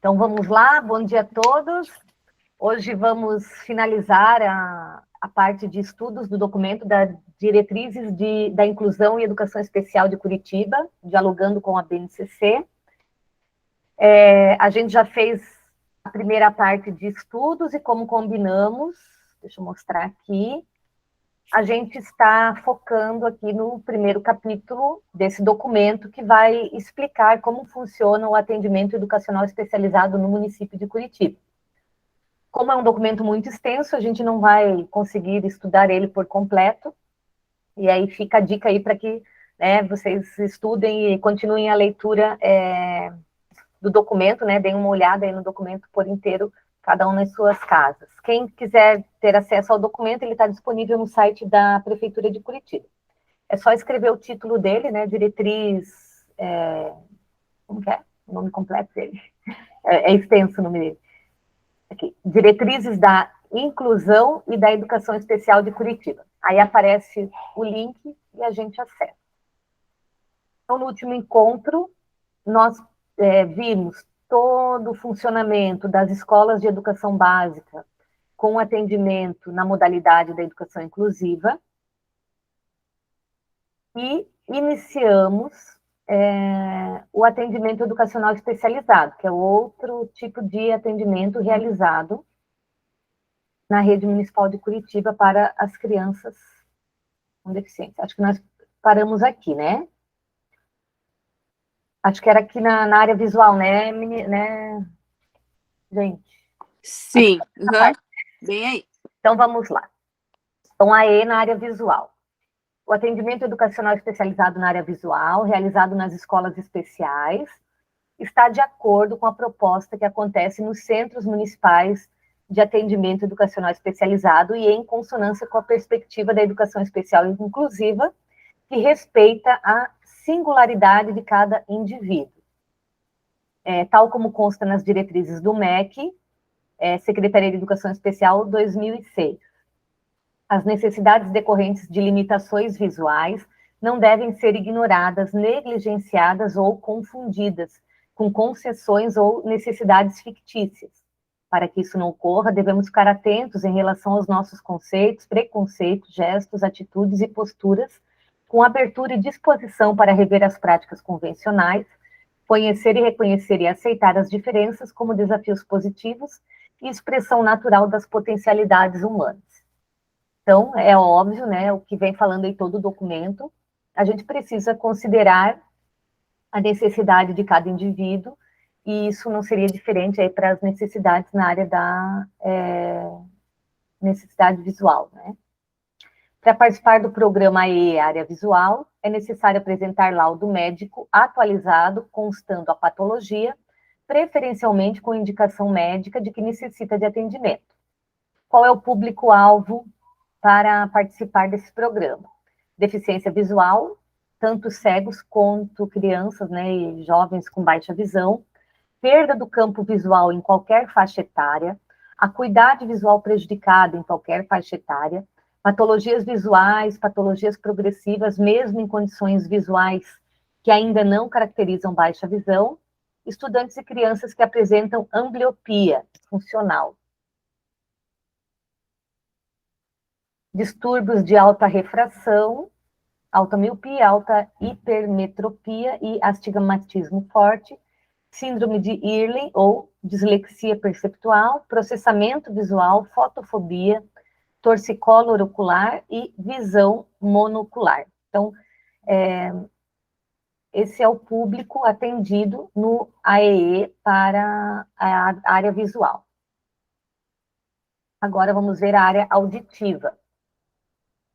Então, vamos lá, bom dia a todos. Hoje vamos finalizar a parte de estudos do documento das diretrizes da inclusão e educação especial de Curitiba, dialogando com a BNCC. A gente já fez a primeira parte de estudos e como combinamos, deixa eu mostrar aqui, a gente está focando aqui no primeiro capítulo desse documento que vai explicar como funciona o atendimento educacional especializado no município de Curitiba. Como é um documento muito extenso, a gente não vai conseguir estudar ele por completo, e aí fica a dica aí para que vocês estudem e continuem a leitura do documento, deem uma olhada aí no documento por inteiro, cada um nas suas casas. Quem quiser ter acesso ao documento, ele está disponível no site da Prefeitura de Curitiba. É só escrever o título dele, diretriz... como que é? O nome completo dele. É extenso o nome dele. Aqui, diretrizes da inclusão e da educação especial de Curitiba. Aí aparece o link e a gente acessa. Então, no último encontro, nós vimos todo o funcionamento das escolas de educação básica com atendimento na modalidade da educação inclusiva e iniciamos o atendimento educacional especializado, que é outro tipo de atendimento realizado na rede municipal de Curitiba para as crianças com deficiência. Acho que nós paramos aqui, né? Acho que era aqui na área visual, né, gente? Sim, bem aí. Então, vamos lá. Então, AE na área visual. O atendimento educacional especializado na área visual, realizado nas escolas especiais, está de acordo com a proposta que acontece nos centros municipais de atendimento educacional especializado e em consonância com a perspectiva da educação especial e inclusiva, que respeita a singularidade de cada indivíduo. Tal como consta nas diretrizes do MEC, Secretaria de Educação Especial 2006. As necessidades decorrentes de limitações visuais não devem ser ignoradas, negligenciadas ou confundidas com concessões ou necessidades fictícias. Para que isso não ocorra, devemos ficar atentos em relação aos nossos conceitos, preconceitos, gestos, atitudes e posturas, com abertura e disposição para rever as práticas convencionais, conhecer e reconhecer e aceitar as diferenças como desafios positivos e expressão natural das potencialidades humanas. Então, é óbvio, o que vem falando em todo o documento, a gente precisa considerar a necessidade de cada indivíduo, e isso não seria diferente aí para as necessidades na área da necessidade visual, Para participar do programa AE Área Visual, é necessário apresentar laudo médico atualizado, constando a patologia, preferencialmente com indicação médica de que necessita de atendimento. Qual é o público-alvo para participar desse programa? Deficiência visual, tanto cegos quanto crianças, e jovens com baixa visão, perda do campo visual em qualquer faixa etária, acuidade visual prejudicada em qualquer faixa etária, patologias visuais, patologias progressivas, mesmo em condições visuais que ainda não caracterizam baixa visão, estudantes e crianças que apresentam ambliopia funcional, distúrbios de alta refração, alta miopia, alta hipermetropia e astigmatismo forte, síndrome de Early ou dislexia perceptual, processamento visual, fotofobia, torcicolor ocular e visão monocular. Então, esse é o público atendido no AEE para a área visual. Agora vamos ver a área auditiva.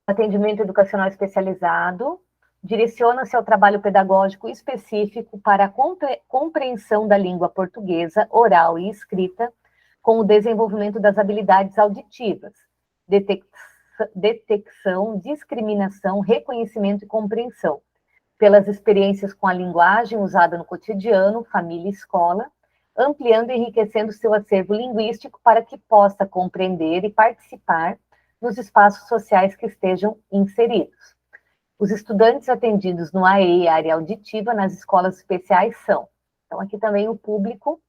Atendimento educacional especializado direciona-se ao trabalho pedagógico específico para a compreensão da língua portuguesa, oral e escrita, com o desenvolvimento das habilidades auditivas, detecção, discriminação, reconhecimento e compreensão, pelas experiências com a linguagem usada no cotidiano, família e escola, ampliando e enriquecendo seu acervo linguístico para que possa compreender e participar nos espaços sociais que estejam inseridos. Os estudantes atendidos no AE, área auditiva, nas escolas especiais são. Então, aqui também o público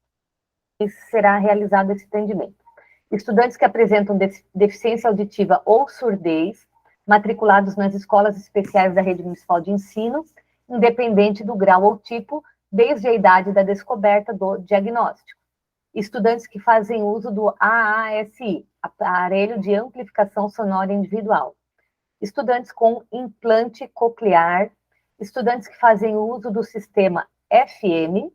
e será realizado esse atendimento. Estudantes que apresentam deficiência auditiva ou surdez, matriculados nas escolas especiais da rede municipal de ensino, independente do grau ou tipo, desde a idade da descoberta do diagnóstico. Estudantes que fazem uso do AASI, aparelho de amplificação sonora individual. Estudantes com implante coclear, estudantes que fazem uso do sistema FM,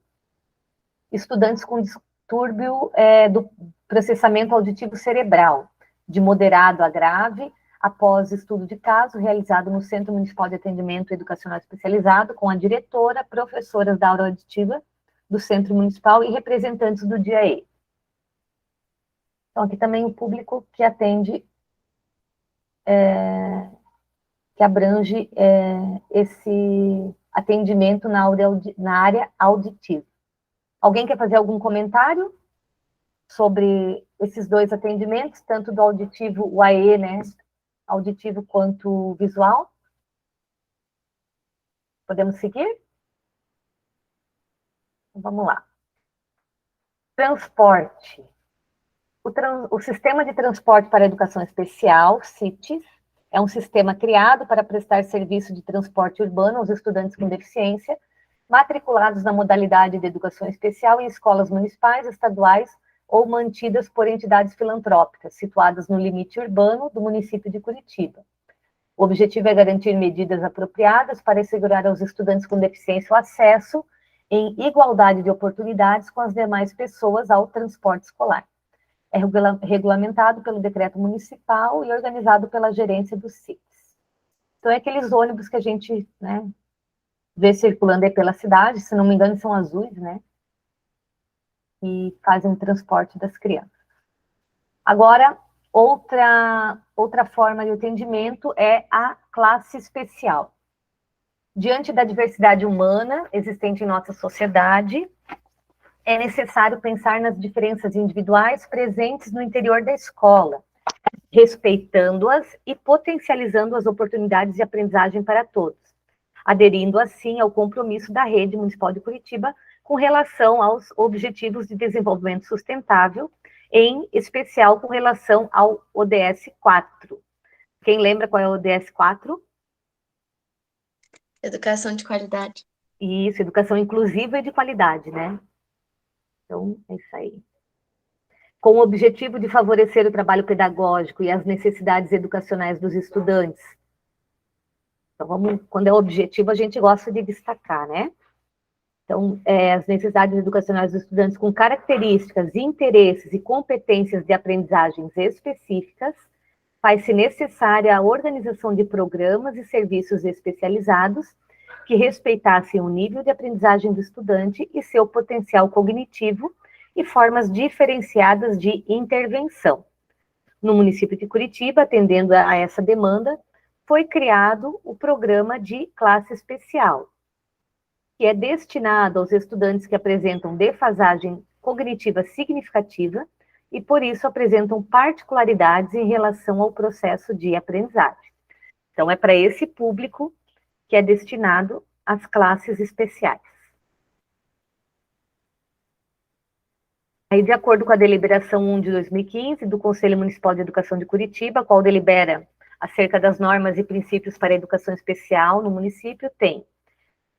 estudantes com distúrbio do processamento auditivo cerebral, de moderado a grave, após estudo de caso realizado no Centro Municipal de Atendimento Educacional Especializado, com a diretora, professoras da aula auditiva do Centro Municipal e representantes do DIAE. Então, aqui também o público que atende, que abrange esse atendimento na área auditiva. Alguém quer fazer algum comentário sobre esses dois atendimentos, tanto do auditivo, o AE, né, auditivo quanto visual? Podemos seguir? Então, vamos lá. Transporte. O Sistema de Transporte para a Educação Especial, CITES, é um sistema criado para prestar serviço de transporte urbano aos estudantes com deficiência, matriculados na modalidade de educação especial em escolas municipais, estaduais ou mantidas por entidades filantrópicas, situadas no limite urbano do município de Curitiba. O objetivo é garantir medidas apropriadas para assegurar aos estudantes com deficiência o acesso em igualdade de oportunidades com as demais pessoas ao transporte escolar. É regulamentado pelo decreto municipal e organizado pela gerência do CITES. Então, é aqueles ônibus que a gente, né, vê circulando aí pela cidade, se não me engano, são azuis, né? E fazem o transporte das crianças. Agora, outra forma de atendimento é a classe especial. Diante da diversidade humana existente em nossa sociedade, é necessário pensar nas diferenças individuais presentes no interior da escola, respeitando-as e potencializando as oportunidades de aprendizagem para todos, aderindo assim ao compromisso da Rede Municipal de Curitiba com relação aos Objetivos de Desenvolvimento Sustentável, em especial com relação ao ODS 4. Quem lembra qual é o ODS 4? Educação de qualidade. Isso, educação inclusiva e de qualidade, né? Então, é isso aí. Com o objetivo de favorecer o trabalho pedagógico e as necessidades educacionais dos estudantes. Então, quando é objetivo, a gente gosta de destacar, né? Então, as necessidades educacionais dos estudantes com características, interesses e competências de aprendizagens específicas, faz-se necessária a organização de programas e serviços especializados que respeitassem o nível de aprendizagem do estudante e seu potencial cognitivo e formas diferenciadas de intervenção. No município de Curitiba, atendendo a essa demanda, foi criado o programa de classe especial, que é destinado aos estudantes que apresentam defasagem cognitiva significativa e, por isso, apresentam particularidades em relação ao processo de aprendizagem. Então, é para esse público que é destinado às classes especiais. Aí, de acordo com a deliberação 1 de 2015 do Conselho Municipal de Educação de Curitiba, a qual delibera acerca das normas e princípios para a educação especial no município,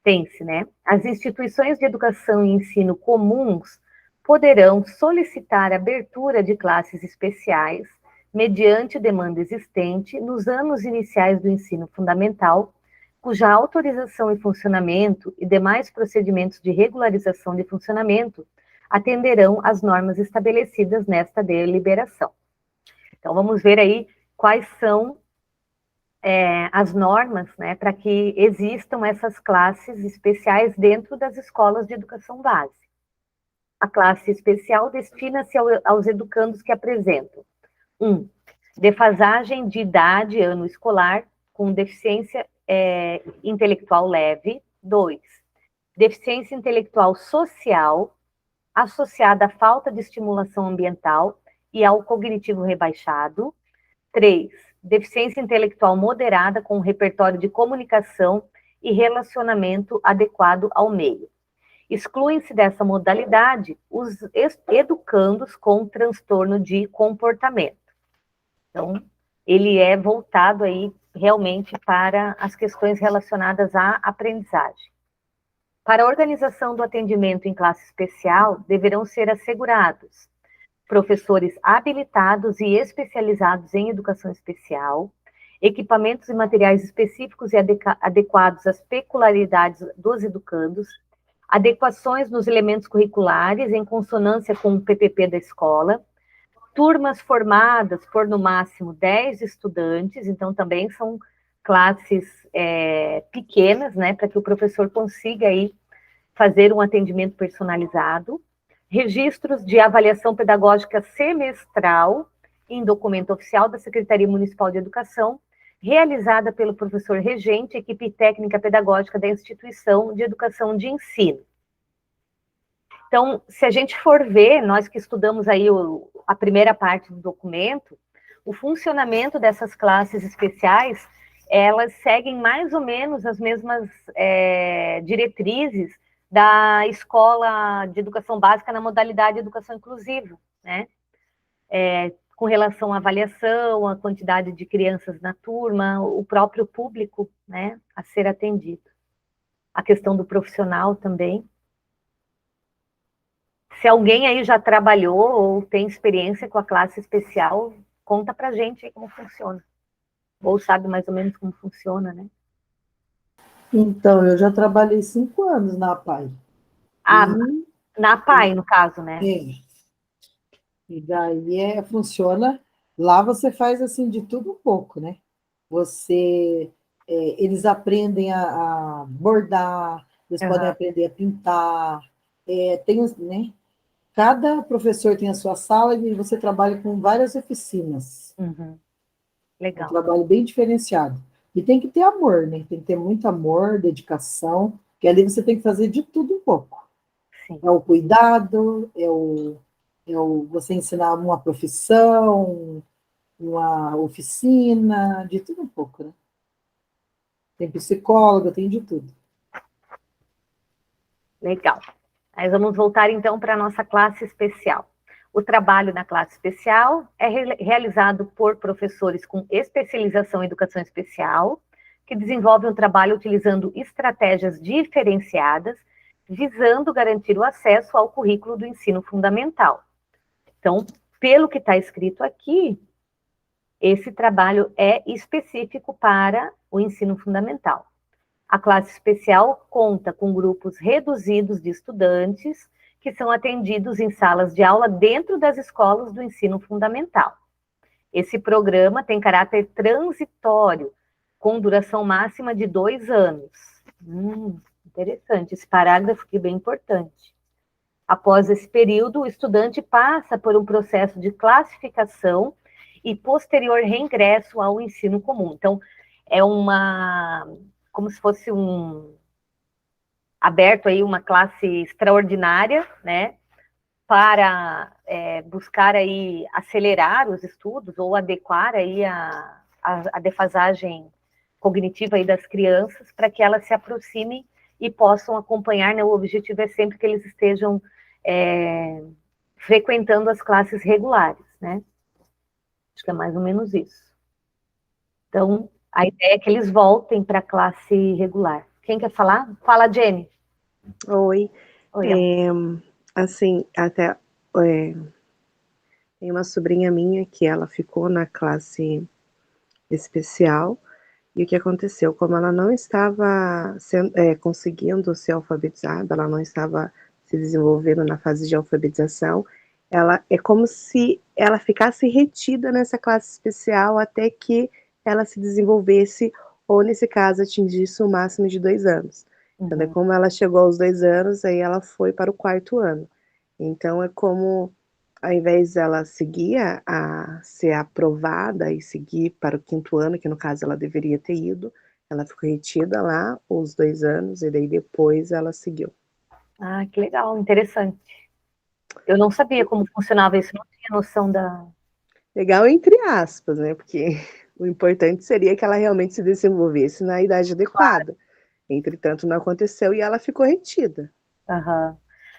tem-se, né? As instituições de educação e ensino comuns poderão solicitar a abertura de classes especiais mediante demanda existente nos anos iniciais do ensino fundamental, cuja autorização e funcionamento e demais procedimentos de regularização de funcionamento atenderão às normas estabelecidas nesta deliberação. Então, vamos ver aí quais são as normas, né, para que existam essas classes especiais dentro das escolas de educação básica. A classe especial destina-se aos educandos que apresentam 1. Defasagem de idade, ano escolar, com deficiência intelectual leve. 2. Deficiência intelectual social, associada à falta de estimulação ambiental e ao cognitivo rebaixado. 3. Deficiência intelectual moderada com repertório de comunicação e relacionamento adequado ao meio. Excluem-se dessa modalidade os educandos com transtorno de comportamento. Então, ele é voltado aí realmente para as questões relacionadas à aprendizagem. Para a organização do atendimento em classe especial, deverão ser assegurados professores habilitados e especializados em educação especial, equipamentos e materiais específicos e adequados às peculiaridades dos educandos, adequações nos elementos curriculares em consonância com o PPP da escola, turmas formadas por, no máximo, 10 estudantes, então também são classes pequenas, né, para que o professor consiga aí fazer um atendimento personalizado, registros de avaliação pedagógica semestral em documento oficial da Secretaria Municipal de Educação, realizada pelo professor regente, equipe técnica pedagógica da instituição de educação de ensino. Então, se a gente for ver, nós que estudamos aí a primeira parte do documento, o funcionamento dessas classes especiais, elas seguem mais ou menos as mesmas diretrizes da escola de educação básica na modalidade de educação inclusiva, né? Com relação à avaliação, a quantidade de crianças na turma, o próprio público, né, a ser atendido. A questão do profissional também. Se alguém aí já trabalhou ou tem experiência com a classe especial, conta pra gente aí como funciona. Ou sabe mais ou menos como funciona, né? Então, eu já trabalhei 5 anos na APAE. Na PAI, no caso, né? E daí funciona. Lá você faz assim de tudo um pouco, né? Eles aprendem a bordar, eles podem aprender a pintar. Né? Cada professor tem a sua sala e você trabalha com várias oficinas. Legal. É um trabalho bem diferenciado. E tem que ter amor, né? Tem que ter muito amor, dedicação, que ali você tem que fazer de tudo um pouco. Sim. É o cuidado, você ensinar uma profissão, uma oficina, de tudo um pouco, né? Tem psicóloga, tem de tudo. Legal. Mas vamos voltar então para a nossa classe especial. O trabalho na classe especial é realizado por professores com especialização em educação especial, que desenvolvem um trabalho utilizando estratégias diferenciadas, visando garantir o acesso ao currículo do ensino fundamental. Então, pelo que está escrito aqui, esse trabalho é específico para o ensino fundamental. A classe especial conta com grupos reduzidos de estudantes que são atendidos em salas de aula dentro das escolas do ensino fundamental. Esse programa tem caráter transitório, com duração máxima de 2 anos. Interessante, esse parágrafo aqui é bem importante. Após esse período, o estudante passa por um processo de classificação e posterior reingresso ao ensino comum. Então, é como se fosse aberto aí uma classe extraordinária, né, para buscar aí acelerar os estudos ou adequar aí a defasagem cognitiva aí das crianças para que elas se aproximem e possam acompanhar, né, o objetivo é sempre que eles estejam frequentando as classes regulares, né? Acho que é mais ou menos isso. Então, a ideia é que eles voltem para a classe regular. Quem quer falar? Fala, Jenny. Oi. Oi. Assim, até tem uma sobrinha minha que ela ficou na classe especial, e o que aconteceu? Como ela não estava conseguindo ser alfabetizada, ela não estava se desenvolvendo na fase de alfabetização, é como se ela ficasse retida nessa classe especial até que ela se desenvolvesse, ou nesse caso, atingisse o máximo de 2 anos. Então, como ela chegou aos 2 anos, aí ela foi para o 4º ano. Então, é como, ao invés dela seguir a ser aprovada e seguir para o 5º ano, que no caso ela deveria ter ido, ela ficou retida lá os 2 anos, e daí depois ela seguiu. Ah, que legal, interessante. Eu não sabia como funcionava isso, não tinha noção da... Legal entre aspas, né, porque o importante seria que ela realmente se desenvolvesse na idade adequada. Entretanto, não aconteceu e ela ficou retida. Aham.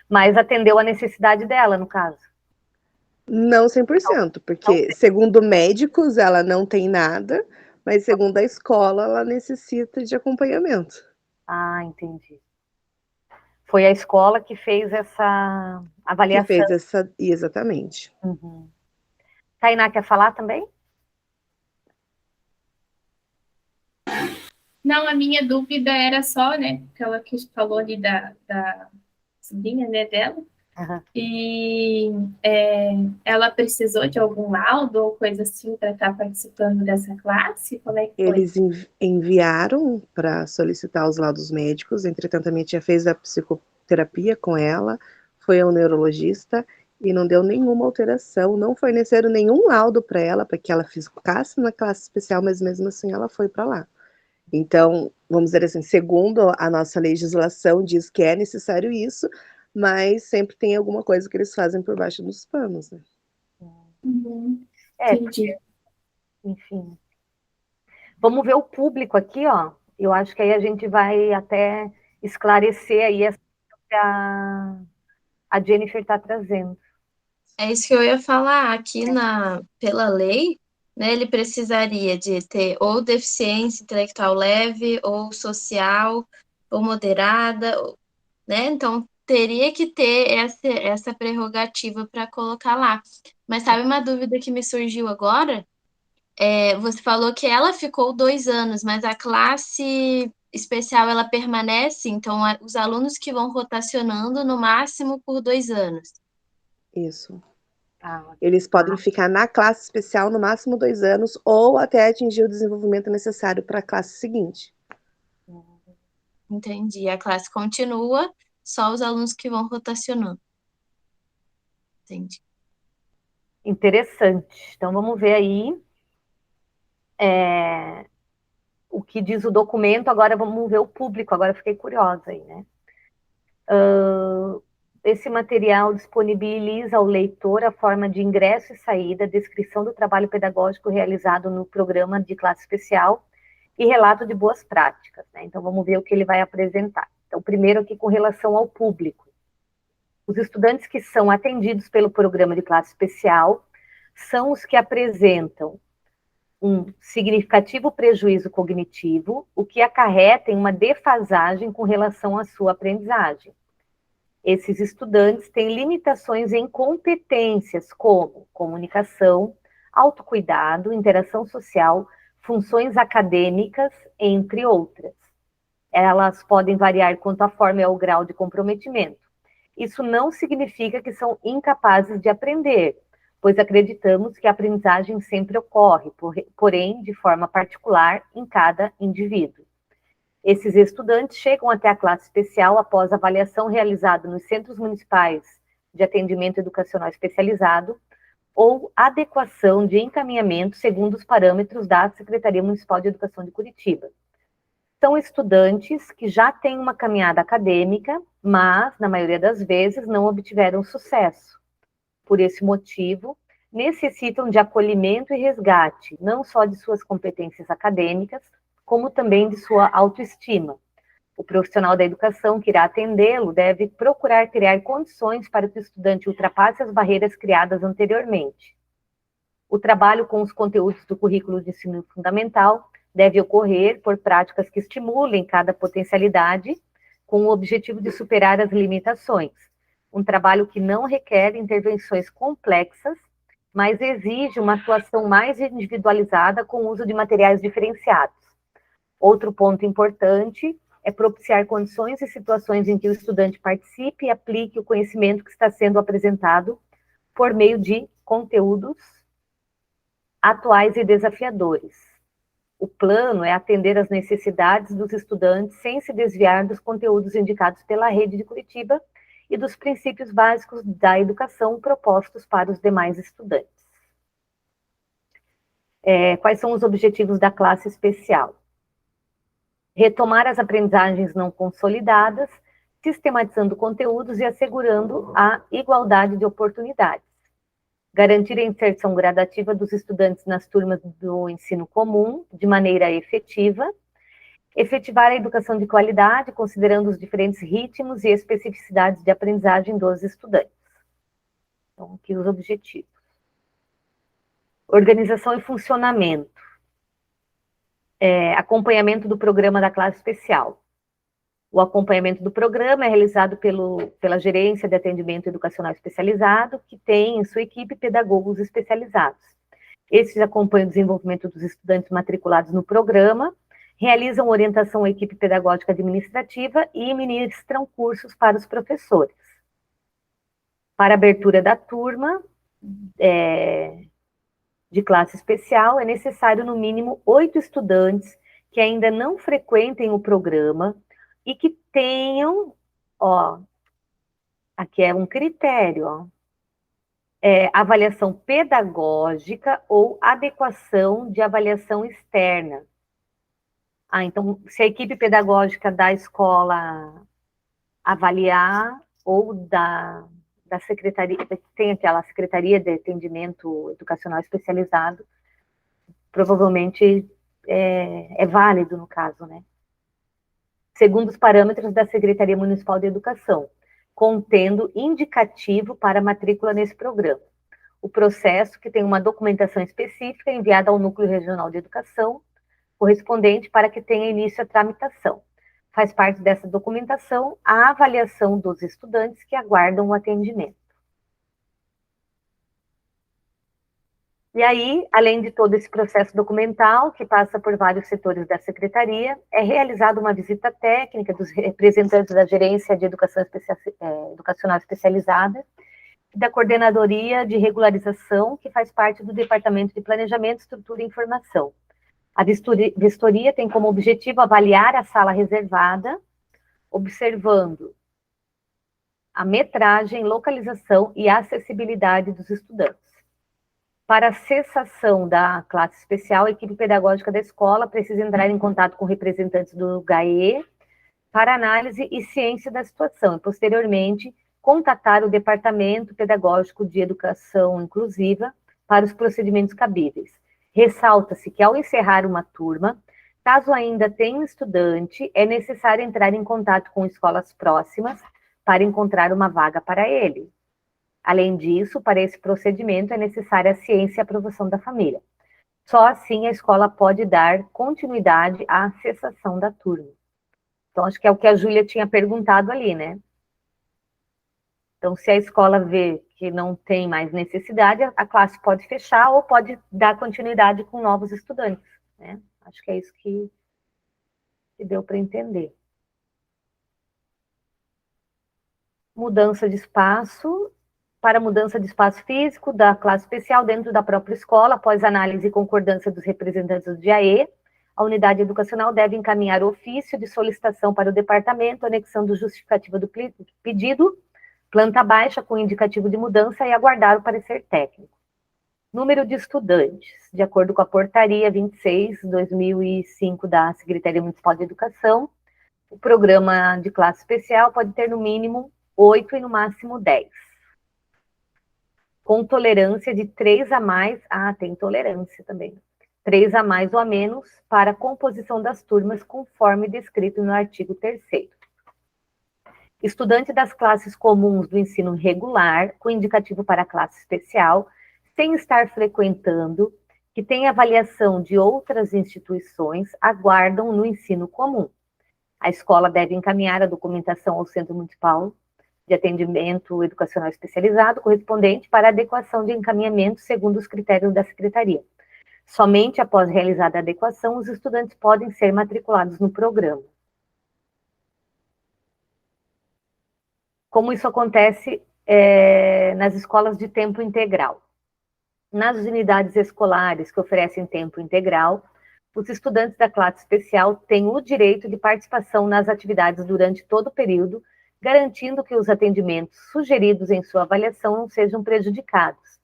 Mas atendeu a necessidade dela, no caso. Não 100%, porque segundo médicos ela não tem nada, mas segundo a escola ela necessita de acompanhamento. Ah, entendi. Foi a escola que fez essa Que avaliação. fez essa. Exatamente. Uhum. Tainá quer falar também? Não, a minha dúvida era só, né, aquela que falou ali da sobrinha, né, dela, Aham. e ela precisou de algum laudo ou coisa assim para estar participando dessa classe? Como é que foi? Eles enviaram para solicitar os laudos médicos, entretanto a minha tia fez a psicoterapia com ela, foi ao neurologista e não deu nenhuma alteração, não foi necessário nenhum laudo para ela, para que ela ficasse na classe especial, mas mesmo assim ela foi para lá. Então, vamos dizer assim, segundo a nossa legislação diz que é necessário isso, mas sempre tem alguma coisa que eles fazem por baixo dos panos, né? É, Entendi. enfim. Vamos ver o público aqui, ó. Eu acho que aí a gente vai até esclarecer aí essa que a Jennifer está trazendo. É isso que eu ia falar. Aqui pela lei, né, ele precisaria de ter ou deficiência intelectual leve, ou social, ou moderada, né? Então, teria que ter essa prerrogativa para colocar lá. Mas sabe uma dúvida que me surgiu agora? Você falou que ela ficou 2 anos, mas a classe especial ela permanece, então os alunos que vão rotacionando no máximo por 2 anos. Isso. Ah, Eles podem ficar na classe especial no máximo 2 anos ou até atingir o desenvolvimento necessário para a classe seguinte. Entendi. A classe continua, só os alunos que vão rotacionando. Entendi. interessante. Então, vamos ver aí o que diz o documento. Agora, vamos ver o público. Agora, eu fiquei curiosa aí, né? Esse material disponibiliza ao leitor a forma de ingresso e saída, descrição do trabalho pedagógico realizado no programa de classe especial e relato de boas práticas, né? Então, vamos ver o que ele vai apresentar. Então, primeiro aqui com relação ao público. Os estudantes que são atendidos pelo programa de classe especial são os que apresentam um significativo prejuízo cognitivo, o que acarreta em uma defasagem com relação à sua aprendizagem. Esses estudantes têm limitações em competências como comunicação, autocuidado, interação social, funções acadêmicas, entre outras. Elas podem variar quanto à forma e ao grau de comprometimento. Isso não significa que são incapazes de aprender, pois acreditamos que a aprendizagem sempre ocorre, porém de forma particular em cada indivíduo. Esses estudantes chegam até a classe especial após avaliação realizada nos Centros Municipais de Atendimento Educacional Especializado ou adequação de encaminhamento segundo os parâmetros da Secretaria Municipal de Educação de Curitiba. São estudantes que já têm uma caminhada acadêmica, mas, na maioria das vezes, não obtiveram sucesso. Por esse motivo, necessitam de acolhimento e resgate, não só de suas competências acadêmicas, como também de sua autoestima. O profissional da educação que irá atendê-lo deve procurar criar condições para que o estudante ultrapasse as barreiras criadas anteriormente. O trabalho com os conteúdos do currículo de ensino fundamental deve ocorrer por práticas que estimulem cada potencialidade, com o objetivo de superar as limitações. Um trabalho que não requer intervenções complexas, mas exige uma atuação mais individualizada com o uso de materiais diferenciados. Outro ponto importante é propiciar condições e situações em que o estudante participe e aplique o conhecimento que está sendo apresentado por meio de conteúdos atuais e desafiadores. O plano é atender às necessidades dos estudantes sem se desviar dos conteúdos indicados pela Rede de Curitiba e dos princípios básicos da educação propostos para os demais estudantes. Quais são os objetivos da classe especial? Retomar as aprendizagens não consolidadas, sistematizando conteúdos e assegurando a igualdade de oportunidades. Garantir a inserção gradativa dos estudantes nas turmas do ensino comum de maneira efetiva, Efetivar a educação de qualidade, considerando os diferentes ritmos e especificidades de aprendizagem dos estudantes. Então, aqui os objetivos. Organização e funcionamento. Acompanhamento do programa da classe especial. O acompanhamento do programa é realizado pela Gerência de Atendimento Educacional Especializado, que tem em sua equipe pedagogos especializados. Esses acompanham o desenvolvimento dos estudantes matriculados no programa, realizam orientação à equipe pedagógica administrativa e ministram cursos para os professores. Para a abertura da turma de classe especial, é necessário, no mínimo, 8 estudantes que ainda não frequentem o programa e que tenham, aqui é um critério, avaliação pedagógica ou adequação de avaliação externa. Então, se a equipe pedagógica da escola avaliar, ou da secretaria, tem aquela Secretaria de Atendimento Educacional Especializado, provavelmente é válido no caso, né? Segundo os parâmetros da Secretaria Municipal de Educação, contendo indicativo para matrícula nesse programa. O processo, que tem uma documentação específica, é enviada ao Núcleo Regional de Educação, correspondente para que tenha início a tramitação. Faz parte dessa documentação a avaliação dos estudantes que aguardam o atendimento. E aí, além de todo esse processo documental, que passa por vários setores da Secretaria, é realizada uma visita técnica dos representantes da Gerência de Educacional Especializada e da Coordenadoria de Regularização, que faz parte do Departamento de Planejamento, Estrutura e Informação. A vistoria tem como objetivo avaliar a sala reservada, observando a metragem, localização e acessibilidade dos estudantes. Para a cessação da classe especial, a equipe pedagógica da escola precisa entrar em contato com representantes do GAE para análise e ciência da situação, e posteriormente contatar o Departamento Pedagógico de Educação Inclusiva para os procedimentos cabíveis. Ressalta-se que, ao encerrar uma turma, caso ainda tenha um estudante, é necessário entrar em contato com escolas próximas para encontrar uma vaga para ele. Além disso, para esse procedimento é necessária a ciência e a aprovação da família. Só assim a escola pode dar continuidade à cessação da turma. Então, acho que é o que a Júlia tinha perguntado ali, né? Então, se a escola vê que não tem mais necessidade, a classe pode fechar ou pode dar continuidade com novos estudantes, né? Acho que é isso que deu para entender. Mudança de espaço. Para mudança de espaço físico da classe especial dentro da própria escola, após análise e concordância dos representantes do DIAE, a unidade educacional deve encaminhar ofício de solicitação para o departamento, anexando justificativa do pedido, planta baixa com indicativo de mudança e aguardar o parecer técnico. Número de estudantes, de acordo com a portaria 26/2005 da Secretaria Municipal de Educação, o programa de classe especial pode ter no mínimo 8 e no máximo 10. Com tolerância de 3 a mais, tem tolerância também, 3 a mais ou a menos para a composição das turmas, conforme descrito no artigo 3º. Estudante das classes comuns do ensino regular, com indicativo para a classe especial, sem estar frequentando, que tem avaliação de outras instituições, aguardam no ensino comum. A escola deve encaminhar a documentação ao Centro Municipal de Atendimento Educacional Especializado correspondente para adequação de encaminhamento segundo os critérios da Secretaria. Somente após realizada a adequação, os estudantes podem ser matriculados no programa. Como isso acontece nas escolas de tempo integral. Nas unidades escolares que oferecem tempo integral, os estudantes da classe especial têm o direito de participação nas atividades durante todo o período, garantindo que os atendimentos sugeridos em sua avaliação não sejam prejudicados.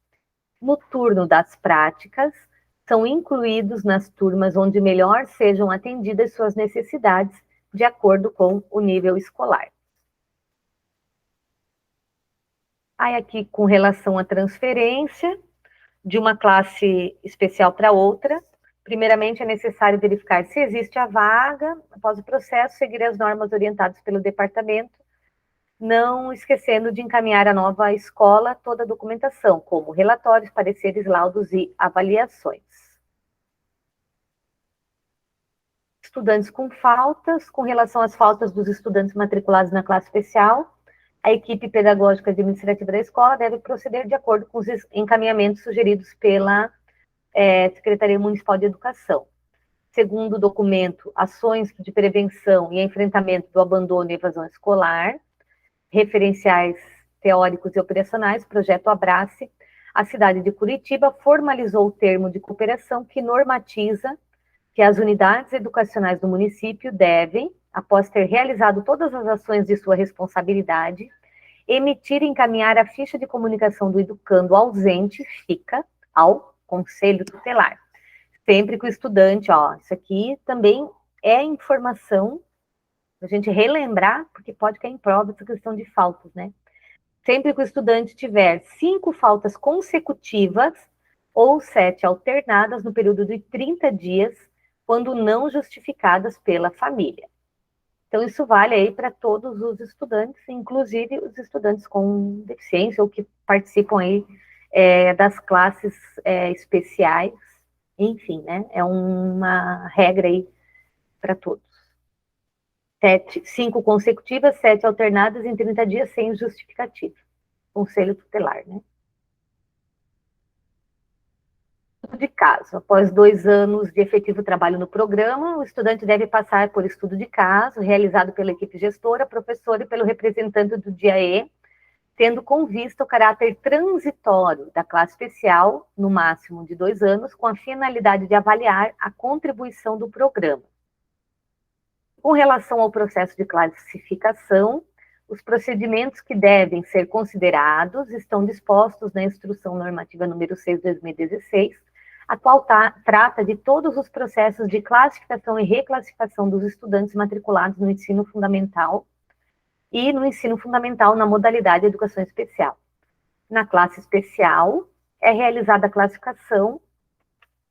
No turno das práticas, são incluídos nas turmas onde melhor sejam atendidas suas necessidades, de acordo com o nível escolar. Aí aqui, com relação à transferência de uma classe especial para outra, Primeiramente, é necessário verificar se existe a vaga. Após o processo, seguir as normas orientadas pelo departamento, não esquecendo de encaminhar à nova escola toda a documentação, como relatórios, pareceres, laudos e avaliações. Estudantes com faltas. Com relação às faltas dos estudantes matriculados na classe especial, a equipe pedagógica administrativa da escola deve proceder de acordo com os encaminhamentos sugeridos pela Secretaria Municipal de Educação. Segundo o documento, ações de prevenção e enfrentamento do abandono e evasão escolar, referenciais teóricos e operacionais, projeto Abrace, a cidade de Curitiba formalizou o termo de cooperação que normatiza que as unidades educacionais do município devem, após ter realizado todas as ações de sua responsabilidade, emitir e encaminhar a ficha de comunicação do educando ausente, FICA, ao Conselho Tutelar. Sempre que o estudante, isso aqui também é informação, a gente relembrar, porque pode cair em prova essa questão de faltas, né? Sempre que o estudante tiver 5 faltas consecutivas ou 7 alternadas no período de 30 dias, quando não justificadas pela família. Então, isso vale aí para todos os estudantes, inclusive os estudantes com deficiência ou que participam aí das classes especiais, enfim, né? É uma regra aí para todos. 5 consecutivas, 7 alternadas em 30 dias sem justificativa. Conselho tutelar, né? De caso. Após 2 anos de efetivo trabalho no programa, o estudante deve passar por estudo de caso, realizado pela equipe gestora, professora e pelo representante do DIAE, tendo com vista o caráter transitório da classe especial, no máximo de 2 anos, com a finalidade de avaliar a contribuição do programa. Com relação ao processo de classificação, os procedimentos que devem ser considerados estão dispostos na Instrução Normativa número 6 de 2016, a qual trata de todos os processos de classificação e reclassificação dos estudantes matriculados no ensino fundamental e no ensino fundamental na modalidade de educação especial. Na classe especial, é realizada a classificação,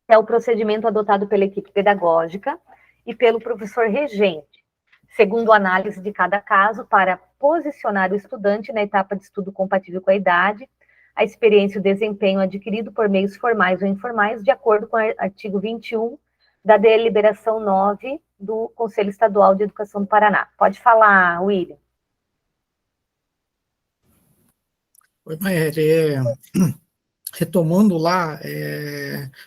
que é o procedimento adotado pela equipe pedagógica e pelo professor regente, segundo análise de cada caso, para posicionar o estudante na etapa de estudo compatível com a idade, a experiência e o desempenho adquirido por meios formais ou informais, de acordo com o artigo 21 da deliberação 9 do Conselho Estadual de Educação do Paraná. Pode falar, William. Oi, Maíra, retomando lá,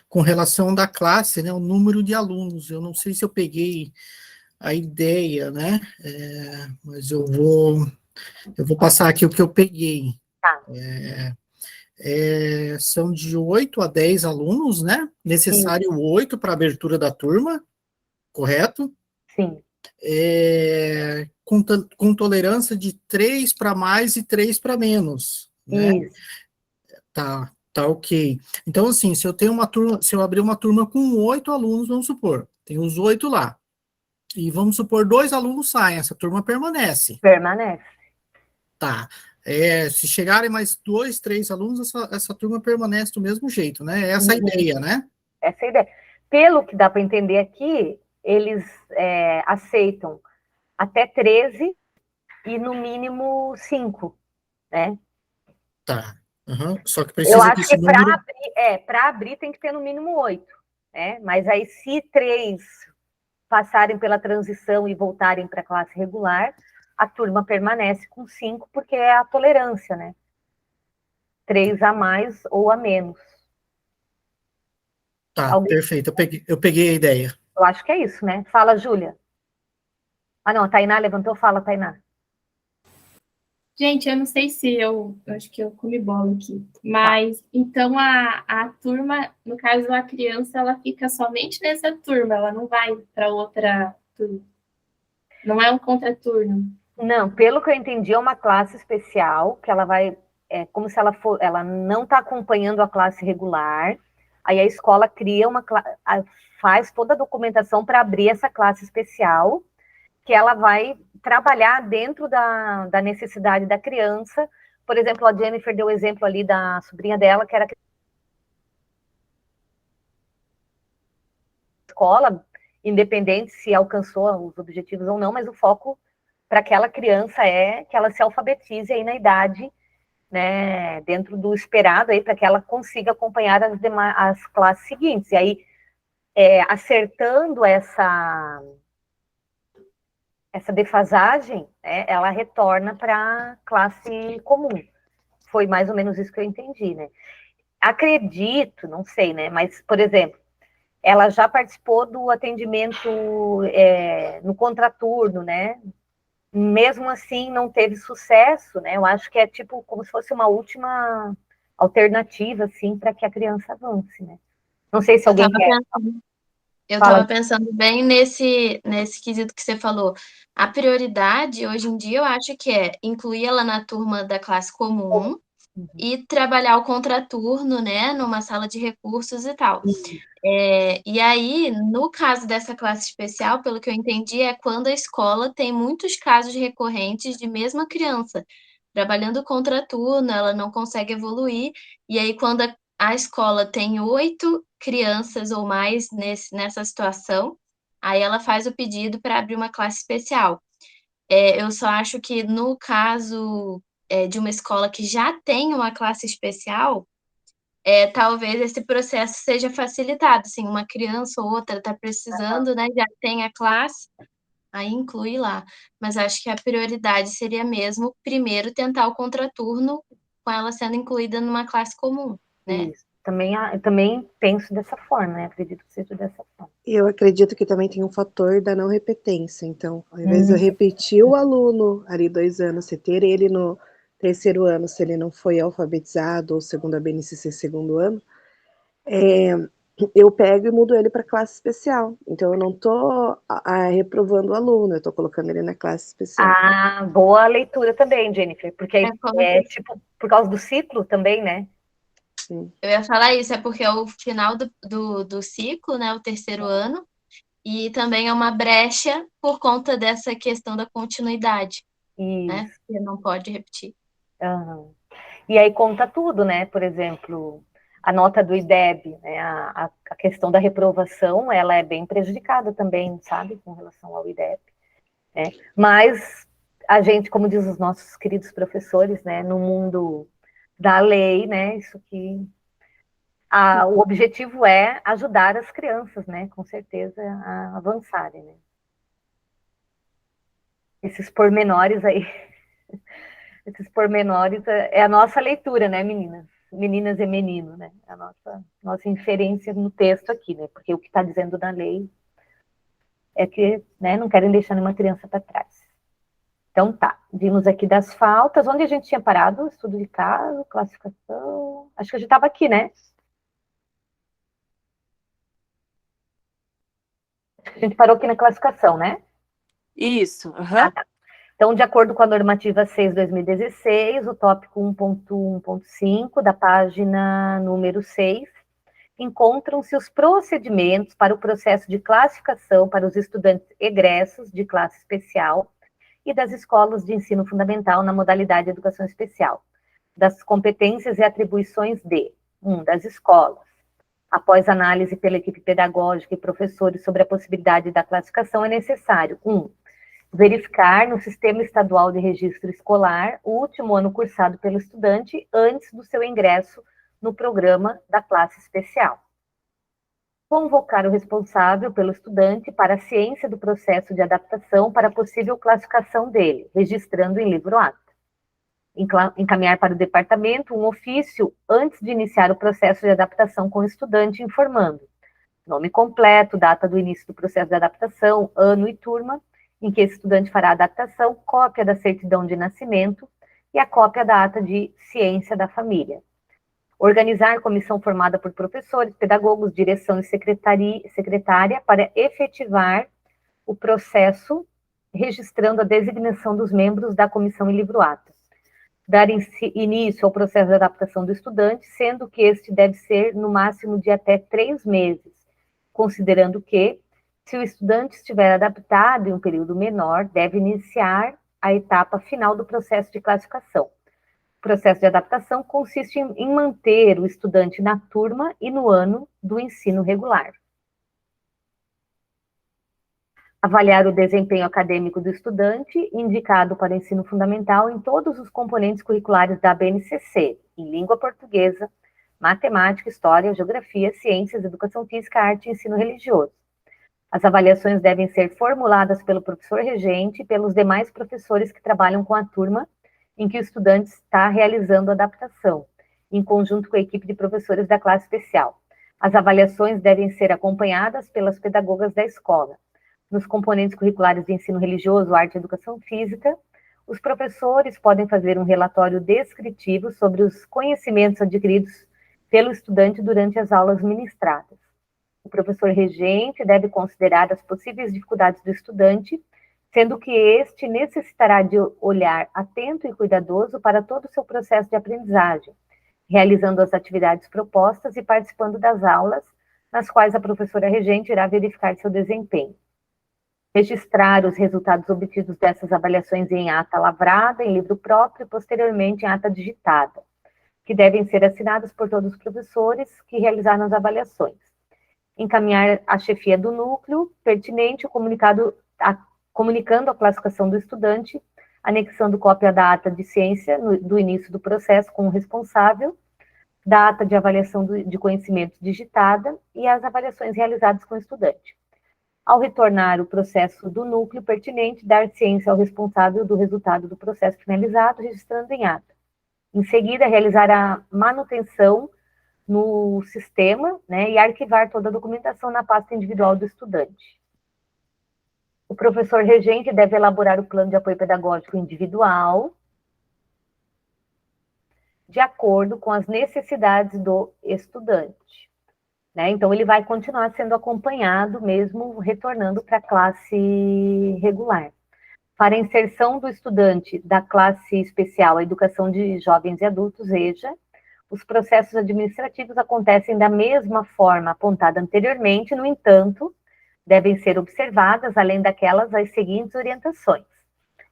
com relação da classe, né, o número de alunos, eu não sei se eu peguei a ideia, né, mas eu vou passar aqui o que eu peguei. Tá. São de 8 a 10 alunos, né, necessário 8 para abertura da turma, correto? Sim. Com tolerância de 3 para mais e 3 para menos, né? Isso. Tá ok. Então, assim, se eu tenho uma turma, se eu abrir uma turma com 8 alunos, vamos supor, tem os 8 lá, e vamos supor 2 alunos saem, essa turma permanece. Permanece. Tá. Se chegarem mais 2, 3 alunos, essa turma permanece do mesmo jeito, né? Essa é a ideia, né? Essa é a ideia. Pelo que dá para entender aqui, eles aceitam até 13 e no mínimo 5, né? Tá. Uhum. Só que Eu precisa acho desse que número... para abrir tem que ter no mínimo 8, né? Mas aí se 3 passarem pela transição e voltarem para a classe regular, a turma permanece com 5, porque é a tolerância, né? 3 a mais ou a menos. Tá, perfeito, eu peguei a ideia. Eu acho que é isso, né? Fala, Júlia. Ah, não, a Tainá levantou, fala, Tainá. Gente, eu não sei se eu acho que eu comi bola aqui, mas então a turma, no caso a criança, ela fica somente nessa turma, ela não vai para outra turma. Não é um contraturno. Não, pelo que eu entendi, é uma classe especial, que ela vai, como se ela não está acompanhando a classe regular, aí a escola cria faz toda a documentação para abrir essa classe especial, que ela vai trabalhar dentro da necessidade da criança. Por exemplo, a Jennifer deu o exemplo ali da sobrinha dela, que era escola, independente se alcançou os objetivos ou não, mas o foco para aquela criança é que ela se alfabetize aí na idade, né, dentro do esperado aí, para que ela consiga acompanhar as classes seguintes. E aí, acertando essa defasagem, né, ela retorna para a classe comum. Foi mais ou menos isso que eu entendi, né? Acredito, não sei, né? Mas, por exemplo, ela já participou do atendimento no contraturno, né? Mesmo assim, não teve sucesso, né? Eu acho que é tipo como se fosse uma última alternativa, assim, para que a criança avance, né? Não sei se Eu alguém estava quer. pensando, eu Fala. estava pensando bem nesse quesito que você falou. A prioridade, hoje em dia, eu acho que é incluir ela na turma da classe comum e trabalhar o contraturno, né, numa sala de recursos e tal. E aí, no caso dessa classe especial, pelo que eu entendi, é quando a escola tem muitos casos recorrentes de mesma criança trabalhando contraturno, ela não consegue evoluir, e aí quando a escola tem 8 crianças ou mais nessa situação, aí ela faz o pedido para abrir uma classe especial. Eu só acho que no caso de uma escola que já tem uma classe especial, talvez esse processo seja facilitado, assim, uma criança ou outra está precisando, né, já tem a classe, aí inclui lá. Mas acho que a prioridade seria mesmo, primeiro, tentar o contraturno com ela sendo incluída numa classe comum, né? Isso. Eu também penso dessa forma, né? Acredito que seja dessa forma. E eu acredito que também tem um fator da não repetência. Então, ao invés de eu repetir o aluno ali 2 anos, você ter ele no terceiro ano, se ele não foi alfabetizado, ou segundo a BNCC, segundo ano, eu pego e mudo ele para classe especial. Então, eu não estou reprovando o aluno, eu estou colocando ele na classe especial. Ah, boa leitura também, Jennifer, porque tipo, por causa do ciclo também, né? Sim. Eu ia falar isso, é porque é o final do ciclo, né, o terceiro ano, e também é uma brecha por conta dessa questão da continuidade, né? Isso. Você não pode repetir. Uhum. E aí conta tudo, né? Por exemplo, a nota do IDEB, né? A questão da reprovação, ela é bem prejudicada também, sabe? Com relação ao IDEB, né? Mas a gente, como diz os nossos queridos professores, né? No mundo da lei, né? Isso que o objetivo é ajudar as crianças, né? Com certeza a avançarem, né? Esses pormenores aí, esses pormenores é a nossa leitura, né, meninas? Meninas e menino, né? A nossa inferência no texto aqui, né? Porque o que está dizendo na lei é que, né, não querem deixar nenhuma criança para trás. Então tá, vimos aqui das faltas, onde a gente tinha parado, estudo de caso, classificação, acho que a gente estava aqui, né? A gente parou aqui na classificação, né? Isso. Ah, tá. Então, de acordo com a normativa 6/2016, o tópico 1.1.5 da página número 6, encontram-se os procedimentos para o processo de classificação para os estudantes egressos de classe especial e das escolas de ensino fundamental na modalidade de educação especial, das competências e atribuições das escolas. Após análise pela equipe pedagógica e professores sobre a possibilidade da classificação, é necessário, verificar no Sistema Estadual de Registro Escolar o último ano cursado pelo estudante antes do seu ingresso no programa da classe especial. Convocar o responsável pelo estudante para a ciência do processo de adaptação para possível classificação dele, registrando em livro-ato. Encaminhar para o departamento um ofício antes de iniciar o processo de adaptação com o estudante, informando nome completo, data do início do processo de adaptação, ano e turma em que esse estudante fará a adaptação, cópia da certidão de nascimento e a cópia da ata de ciência da família. Organizar comissão formada por professores, pedagogos, direção e secretária para efetivar o processo, registrando a designação dos membros da comissão em livro-ato. Dar início ao processo de adaptação do estudante, sendo que este deve ser no máximo de até 3 meses, considerando que, se o estudante estiver adaptado em um período menor, deve iniciar a etapa final do processo de classificação. O processo de adaptação consiste em manter o estudante na turma e no ano do ensino regular. avaliar o desempenho acadêmico do estudante, indicado para o ensino fundamental em todos os componentes curriculares da BNCC, em língua portuguesa, matemática, história, geografia, ciências, educação física, arte e ensino religioso. As avaliações devem ser formuladas pelo professor regente e pelos demais professores que trabalham com a turma em que o estudante está realizando a adaptação, em conjunto com a equipe de professores da classe especial. As avaliações devem ser acompanhadas pelas pedagogas da escola. Nos componentes curriculares de ensino religioso, arte e educação física, os professores podem fazer um relatório descritivo sobre os conhecimentos adquiridos pelo estudante durante as aulas ministradas. O professor regente deve considerar as possíveis dificuldades do estudante, sendo que este necessitará de olhar atento e cuidadoso para todo o seu processo de aprendizagem, realizando as atividades propostas e participando das aulas, nas quais a professora regente irá verificar seu desempenho. Registrar os resultados obtidos dessas avaliações em ata lavrada, em livro próprio e posteriormente em ata digitada, que devem ser assinados por todos os professores que realizaram as avaliações. Encaminhar à chefia do núcleo pertinente o comunicando a classificação do estudante, anexando cópia da ata de ciência do início do processo com o responsável, da ata de avaliação de conhecimento digitada e as avaliações realizadas com o estudante. Ao retornar o processo do núcleo pertinente, dar ciência ao responsável do resultado do processo finalizado, registrando em ata. Em seguida, realizar a manutenção no sistema, né, e arquivar toda a documentação na pasta individual do estudante. O professor regente deve elaborar o plano de apoio pedagógico individual, de acordo com as necessidades do estudante. Né? Então, ele vai continuar sendo acompanhado, mesmo retornando para a classe regular. Para a inserção do estudante da classe especial, a educação de jovens e adultos, EJA, os processos administrativos acontecem da mesma forma apontada anteriormente, no entanto, devem ser observadas, além daquelas, as seguintes orientações.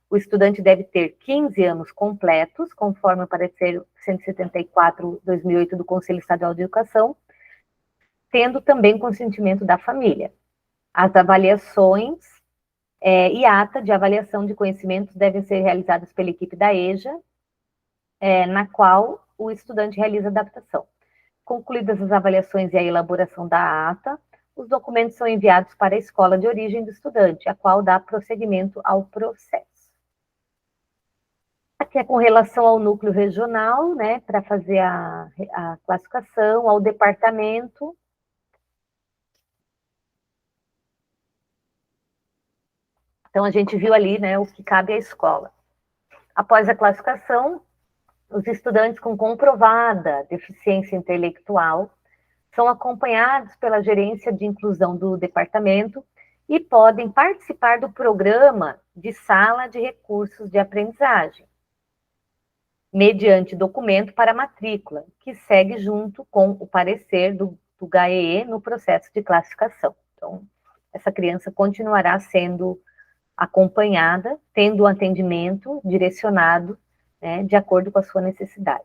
O estudante deve ter 15 anos completos, conforme o parecer 174/2008 do Conselho Estadual de Educação, tendo também consentimento da família. As avaliações e ata de avaliação de conhecimentos devem ser realizadas pela equipe da EJA, na qual o estudante realiza a adaptação. Concluídas as avaliações e a elaboração da ata, os documentos são enviados para a escola de origem do estudante, a qual dá prosseguimento ao processo. Aqui é com relação ao núcleo regional, né, para fazer a classificação, ao departamento. Então, a gente viu ali, né, o que cabe à escola. Após a classificação, os estudantes com comprovada deficiência intelectual são acompanhados pela gerência de inclusão do departamento e podem participar do programa de sala de recursos de aprendizagem, mediante documento para matrícula, que segue junto com o parecer do GAEE no processo de classificação. Então, essa criança continuará sendo acompanhada, tendo um atendimento direcionado, né, de acordo com a sua necessidade.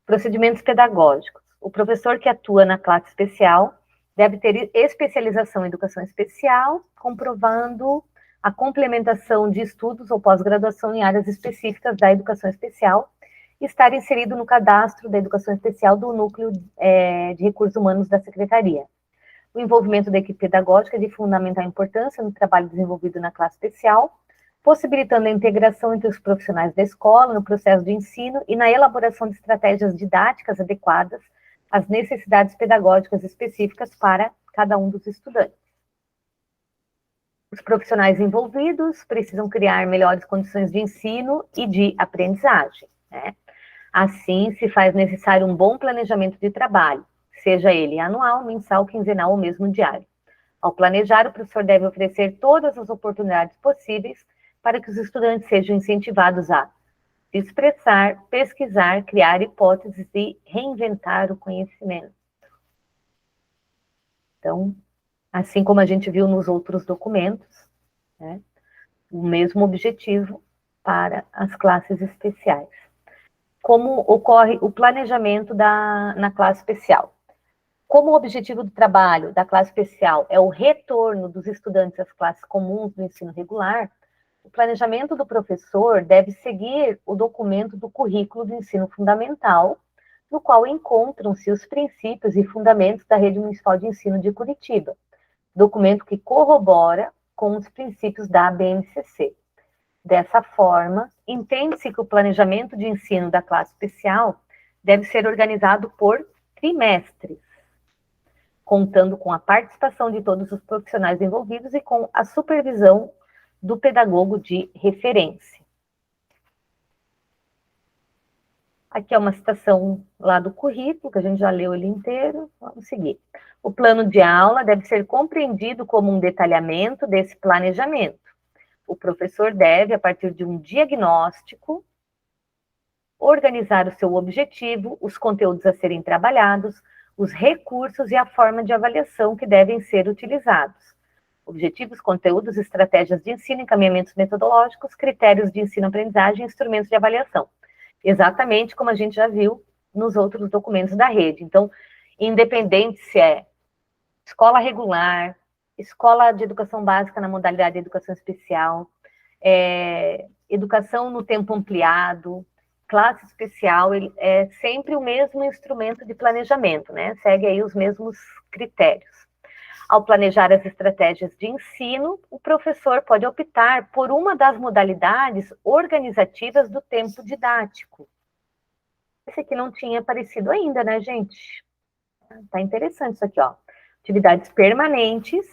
Procedimentos pedagógicos. O professor que atua na classe especial deve ter especialização em educação especial, comprovando a complementação de estudos ou pós-graduação em áreas específicas da educação especial, e estar inserido no cadastro da educação especial do núcleo de recursos humanos da secretaria. O envolvimento da equipe pedagógica é de fundamental importância no trabalho desenvolvido na classe especial, possibilitando a integração entre os profissionais da escola no processo de ensino e na elaboração de estratégias didáticas adequadas às necessidades pedagógicas específicas para cada um dos estudantes. Os profissionais envolvidos precisam criar melhores condições de ensino e de aprendizagem, né? Assim, se faz necessário um bom planejamento de trabalho, seja ele anual, mensal, quinzenal ou mesmo diário. Ao planejar, o professor deve oferecer todas as oportunidades possíveis para que os estudantes sejam incentivados a se expressar, pesquisar, criar hipóteses e reinventar o conhecimento. Então, assim como a gente viu nos outros documentos, né, o mesmo objetivo para as classes especiais. Como ocorre o planejamento na classe especial? como o objetivo do trabalho da classe especial é o retorno dos estudantes às classes comuns do ensino regular, o planejamento do professor deve seguir o documento do currículo do ensino fundamental, no qual encontram-se os princípios e fundamentos da Rede Municipal de Ensino de Curitiba, documento que corrobora com os princípios da ABNCC. Dessa forma, entende-se que o planejamento de ensino da classe especial deve ser organizado por trimestres, contando com a participação de todos os profissionais envolvidos e com a supervisão do pedagogo de referência. Aqui é uma citação lá do currículo, que a gente já leu ele inteiro. Vamos seguir. O plano de aula deve ser compreendido como um detalhamento desse planejamento. O professor deve, a partir de um diagnóstico, organizar o seu objetivo, os conteúdos a serem trabalhados, os recursos e a forma de avaliação que devem ser utilizados. Objetivos, conteúdos, estratégias de ensino, encaminhamentos metodológicos, critérios de ensino-aprendizagem e instrumentos de avaliação. Exatamente como a gente já viu nos outros documentos da rede. Então, independente se é escola regular, escola de educação básica na modalidade de educação especial, educação no tempo ampliado, classe especial, é sempre o mesmo instrumento de planejamento, né? Segue aí os mesmos critérios. Ao planejar as estratégias de ensino, o professor pode optar por uma das modalidades organizativas do tempo didático. Esse aqui não tinha aparecido ainda, né, gente? Tá interessante isso aqui, ó. Atividades permanentes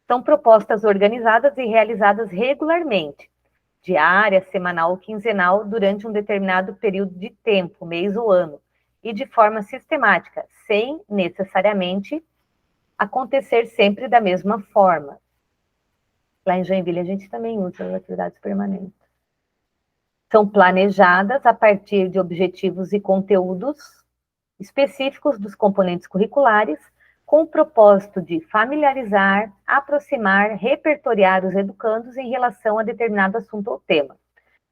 são propostas organizadas e realizadas regularmente, diária, semanal ou quinzenal, durante um determinado período de tempo, mês ou ano, e de forma sistemática, sem necessariamente acontecer sempre da mesma forma. Lá em Joinville a gente também usa as atividades permanentes. São planejadas a partir de objetivos e conteúdos específicos dos componentes curriculares, com o propósito de familiarizar, aproximar, repertoriar os educandos em relação a determinado assunto ou tema.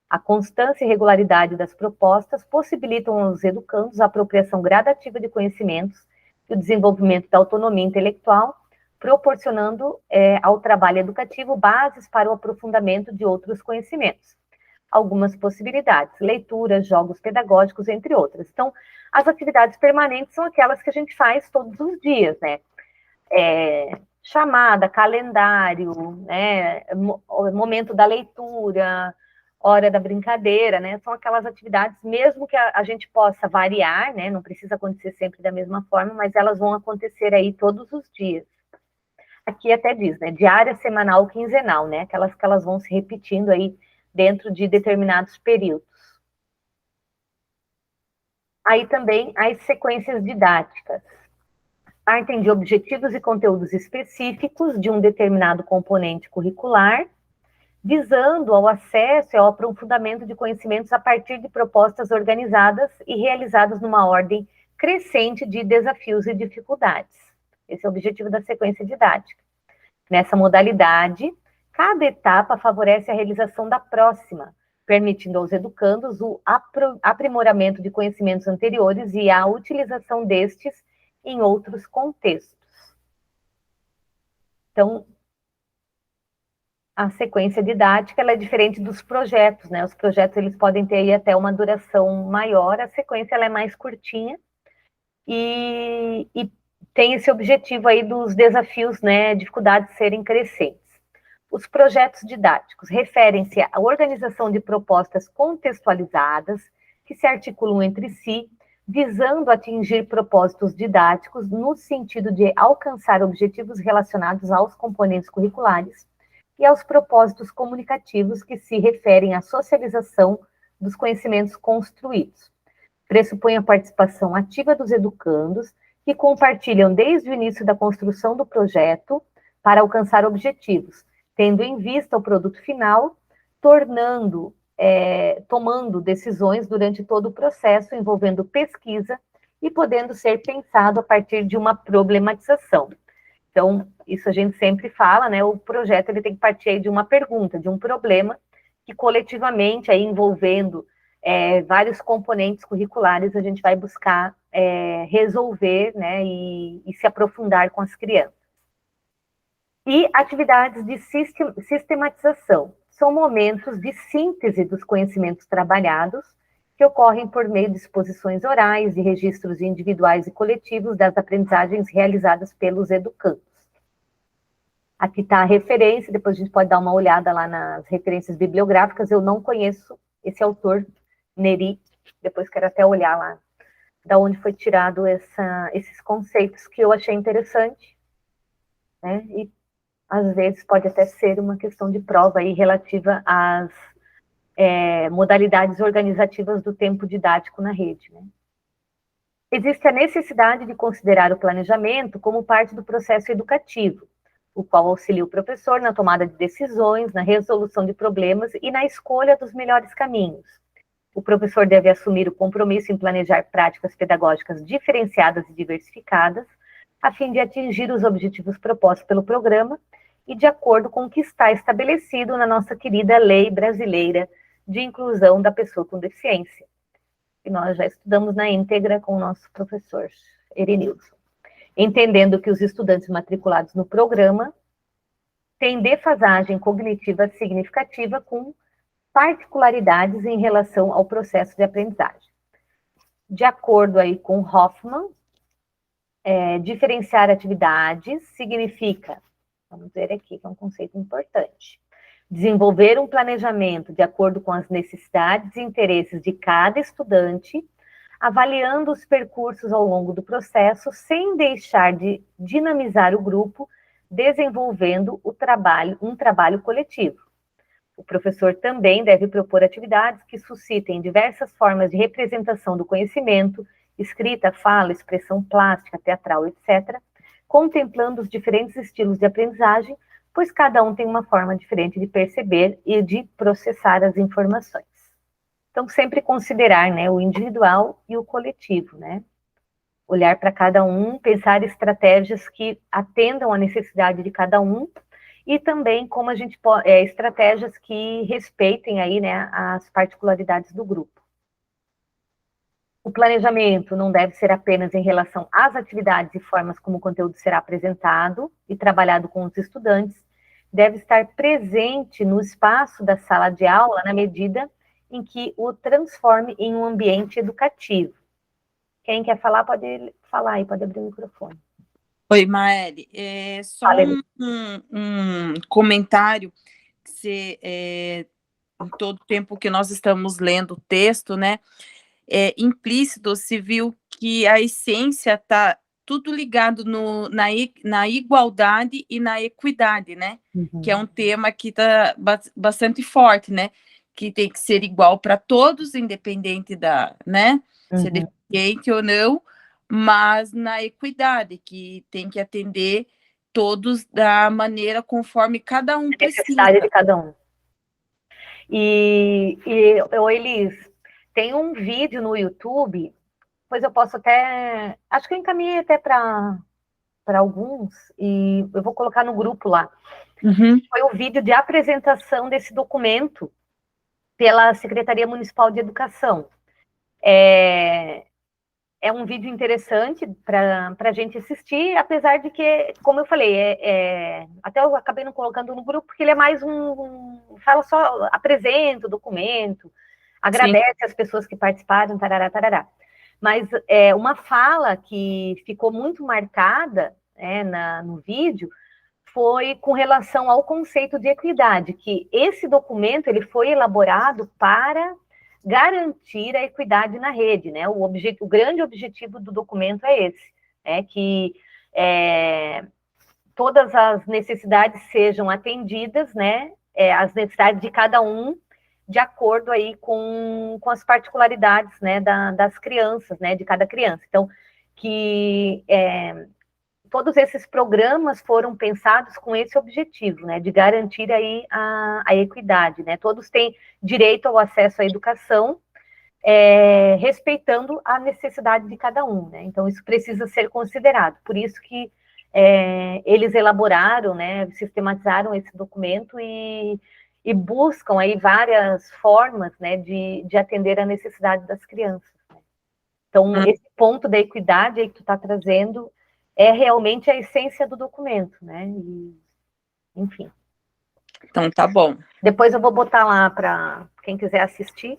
A constância e regularidade das propostas possibilitam aos educandos a apropriação gradativa de conhecimentos e o desenvolvimento da autonomia intelectual, proporcionando ao trabalho educativo bases para o aprofundamento de outros conhecimentos. Algumas possibilidades, leituras, jogos pedagógicos, entre outras. Então, as atividades permanentes são aquelas que a gente faz todos os dias, né? Chamada, calendário, né? Momento da leitura, hora da brincadeira, né? São aquelas atividades, mesmo que a gente possa variar, né? Não precisa acontecer sempre da mesma forma, mas elas vão acontecer aí todos os dias. Aqui até diz, né? Diária, semanal, quinzenal, né? Aquelas que elas vão se repetindo aí dentro de determinados períodos. Aí também as sequências didáticas. Partem de objetivos e conteúdos específicos de um determinado componente curricular, visando ao acesso e ao aprofundamento de conhecimentos a partir de propostas organizadas e realizadas numa ordem crescente de desafios e dificuldades. Esse é o objetivo da sequência didática. Nessa modalidade, cada etapa favorece a realização da próxima, permitindo aos educandos o aprimoramento de conhecimentos anteriores e a utilização destes em outros contextos. Então, a sequência didática ela é diferente dos projetos, né? Os projetos eles podem ter aí até uma duração maior, a sequência ela é mais curtinha e tem esse objetivo aí dos desafios, né, dificuldades serem crescentes. Os projetos didáticos referem-se à organização de propostas contextualizadas que se articulam entre si, visando atingir propósitos didáticos no sentido de alcançar objetivos relacionados aos componentes curriculares e aos propósitos comunicativos que se referem à socialização dos conhecimentos construídos. Pressupõe a participação ativa dos educandos, que compartilham desde o início da construção do projeto para alcançar objetivos, tendo em vista o produto final, tomando decisões durante todo o processo, envolvendo pesquisa e podendo ser pensado a partir de uma problematização. Então, isso a gente sempre fala, né? O projeto ele tem que partir aí de uma pergunta, de um problema, que coletivamente, aí, envolvendo vários componentes curriculares, a gente vai buscar resolver, né, e se aprofundar com as crianças. E atividades de sistematização. São momentos de síntese dos conhecimentos trabalhados, que ocorrem por meio de exposições orais, de registros individuais e coletivos das aprendizagens realizadas pelos educandos. Aqui está a referência, depois a gente pode dar uma olhada lá nas referências bibliográficas. Eu não conheço esse autor, Neri, depois quero até olhar lá da onde foi tirado esses conceitos que eu achei interessante, né? E às vezes pode até ser uma questão de prova aí relativa às modalidades organizativas do tempo didático na rede, né? Existe a necessidade de considerar o planejamento como parte do processo educativo, o qual auxilia o professor na tomada de decisões, na resolução de problemas e na escolha dos melhores caminhos. O professor deve assumir o compromisso em planejar práticas pedagógicas diferenciadas e diversificadas, a fim de atingir os objetivos propostos pelo programa e de acordo com o que está estabelecido na nossa querida Lei Brasileira de Inclusão da Pessoa com Deficiência, que nós já estudamos na íntegra com o nosso professor Erenilson. Entendendo que os estudantes matriculados no programa têm defasagem cognitiva significativa com particularidades em relação ao processo de aprendizagem. De acordo aí com Hoffman, diferenciar atividades significa, vamos ver aqui, que é um conceito importante, desenvolver um planejamento de acordo com as necessidades e interesses de cada estudante, avaliando os percursos ao longo do processo, sem deixar de dinamizar o grupo, desenvolvendo um trabalho coletivo. O professor também deve propor atividades que suscitem diversas formas de representação do conhecimento, escrita, fala, expressão plástica, teatral, etc., contemplando os diferentes estilos de aprendizagem, pois cada um tem uma forma diferente de perceber e de processar as informações. Então, sempre considerar, né, o individual e o coletivo, né? Olhar para cada um, pensar estratégias que atendam à necessidade de cada um e também como a gente pode, estratégias que respeitem aí, né, as particularidades do grupo. O planejamento não deve ser apenas em relação às atividades e formas como o conteúdo será apresentado e trabalhado com os estudantes, deve estar presente no espaço da sala de aula na medida em que o transforme em um ambiente educativo. Quem quer falar, pode falar aí, pode abrir o microfone. Oi, Maeli, só um comentário, que você, em todo o tempo que nós estamos lendo o texto, né, implícito se viu que a essência está tudo ligado na igualdade e na equidade, né, que é um tema que está bastante forte, né, que tem que ser igual para todos, independente da, né, se é deficiente ou não, mas na equidade, que tem que atender todos da maneira conforme cada um precisa. Necessidade de cada um. E Elis, tem um vídeo no YouTube, pois eu posso até, acho que eu encaminhei até para alguns, e eu vou colocar no grupo lá. Foi o vídeo de apresentação desse documento pela Secretaria Municipal de Educação. É um vídeo interessante para a gente assistir, apesar de que, como eu falei, até eu acabei não colocando no grupo, porque ele é mais fala só, apresenta o documento, agradece Sim. as pessoas que participaram, tarará, tarará. Mas uma fala que ficou muito marcada no vídeo foi com relação ao conceito de equidade, que esse documento ele foi elaborado para garantir a equidade na rede, né? O grande objetivo do documento é esse, que todas as necessidades sejam atendidas, né? As necessidades de cada um, de acordo aí com as particularidades, né? Das crianças, né? De cada criança. Então, que todos esses programas foram pensados com esse objetivo, né, de garantir aí a equidade, né, todos têm direito ao acesso à educação, respeitando a necessidade de cada um, né, então isso precisa ser considerado, por isso que eles elaboraram, né, sistematizaram esse documento e buscam aí várias formas, né, de atender a necessidade das crianças. Então, esse ponto da equidade aí que tu está trazendo é realmente a essência do documento, né? E, enfim. Então, tá bom. Depois eu vou botar lá para quem quiser assistir.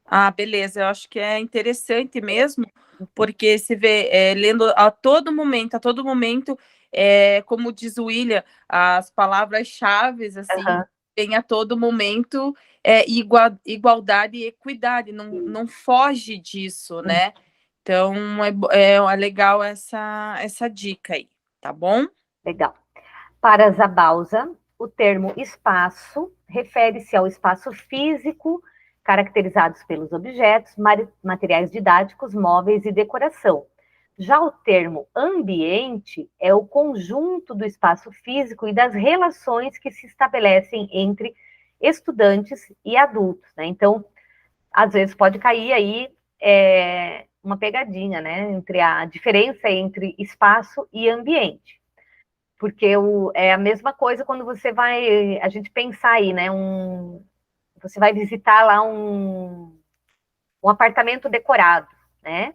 Ah, beleza. Eu acho que é interessante mesmo, porque se vê lendo a todo momento, como diz o William, as palavras-chave, assim, tem a todo momento igualdade e equidade, não foge disso, né? Então, é legal essa dica aí, tá bom? Legal. Para Zabauza, o termo espaço refere-se ao espaço físico, caracterizados pelos objetos, materiais didáticos, móveis e decoração. Já o termo ambiente é o conjunto do espaço físico e das relações que se estabelecem entre estudantes e adultos, né? Então, às vezes pode cair aí uma pegadinha, né? Entre a diferença entre espaço e ambiente. Porque é a mesma coisa quando você vai, a gente pensar aí, né? Você vai visitar lá um apartamento decorado, né?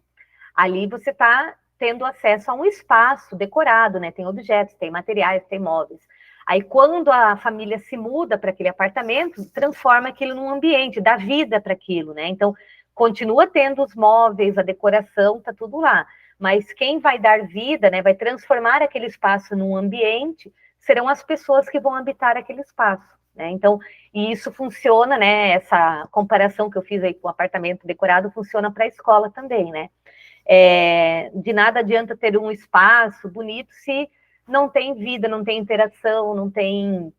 Ali você está tendo acesso a um espaço decorado, né? Tem objetos, tem materiais, tem móveis. Aí, quando a família se muda para aquele apartamento, transforma aquilo num ambiente, dá vida para aquilo, né? Então, continua tendo os móveis, a decoração, tá tudo lá. Mas quem vai dar vida, né? Vai transformar aquele espaço num ambiente, serão as pessoas que vão habitar aquele espaço, né? Então, e isso funciona, né? Essa comparação que eu fiz aí com o apartamento decorado funciona para a escola também, né? De nada adianta ter um espaço bonito se não tem vida, não tem interação, não tem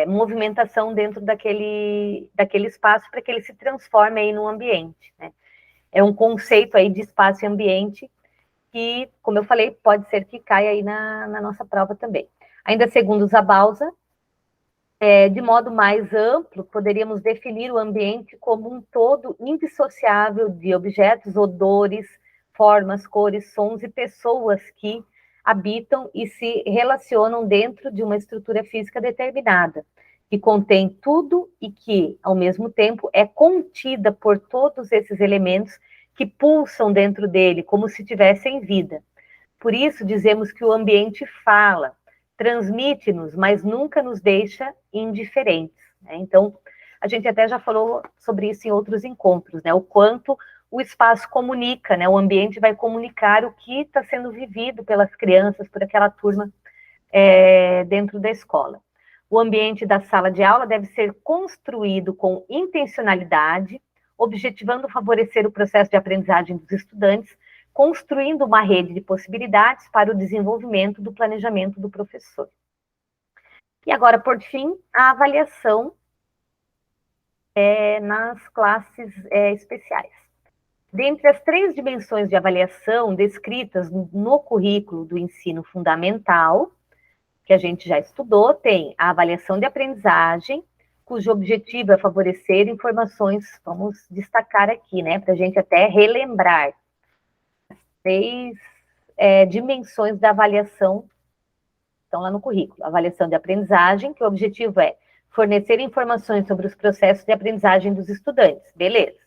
movimentação dentro daquele espaço para que ele se transforme aí num ambiente, né? É um conceito aí de espaço e ambiente que, como eu falei, pode ser que caia aí na nossa prova também. Ainda segundo Zabauza, de modo mais amplo, poderíamos definir o ambiente como um todo indissociável de objetos, odores, formas, cores, sons e pessoas que habitam e se relacionam dentro de uma estrutura física determinada, que contém tudo e que, ao mesmo tempo, é contida por todos esses elementos que pulsam dentro dele, como se tivessem vida. Por isso, dizemos que o ambiente fala, transmite-nos, mas nunca nos deixa indiferentes, né? Então, a gente até já falou sobre isso em outros encontros, né? O quanto o espaço comunica, né? O ambiente vai comunicar o que está sendo vivido pelas crianças, por aquela turma dentro da escola. O ambiente da sala de aula deve ser construído com intencionalidade, objetivando favorecer o processo de aprendizagem dos estudantes, construindo uma rede de possibilidades para o desenvolvimento do planejamento do professor. E agora, por fim, a avaliação nas classes especiais. Dentre as 3 dimensões de avaliação descritas no currículo do ensino fundamental, que a gente já estudou, tem a avaliação de aprendizagem, cujo objetivo é favorecer informações, vamos destacar aqui, né, para a gente até relembrar. 3 dimensões da avaliação estão lá no currículo. Avaliação de aprendizagem, que o objetivo é fornecer informações sobre os processos de aprendizagem dos estudantes. Beleza.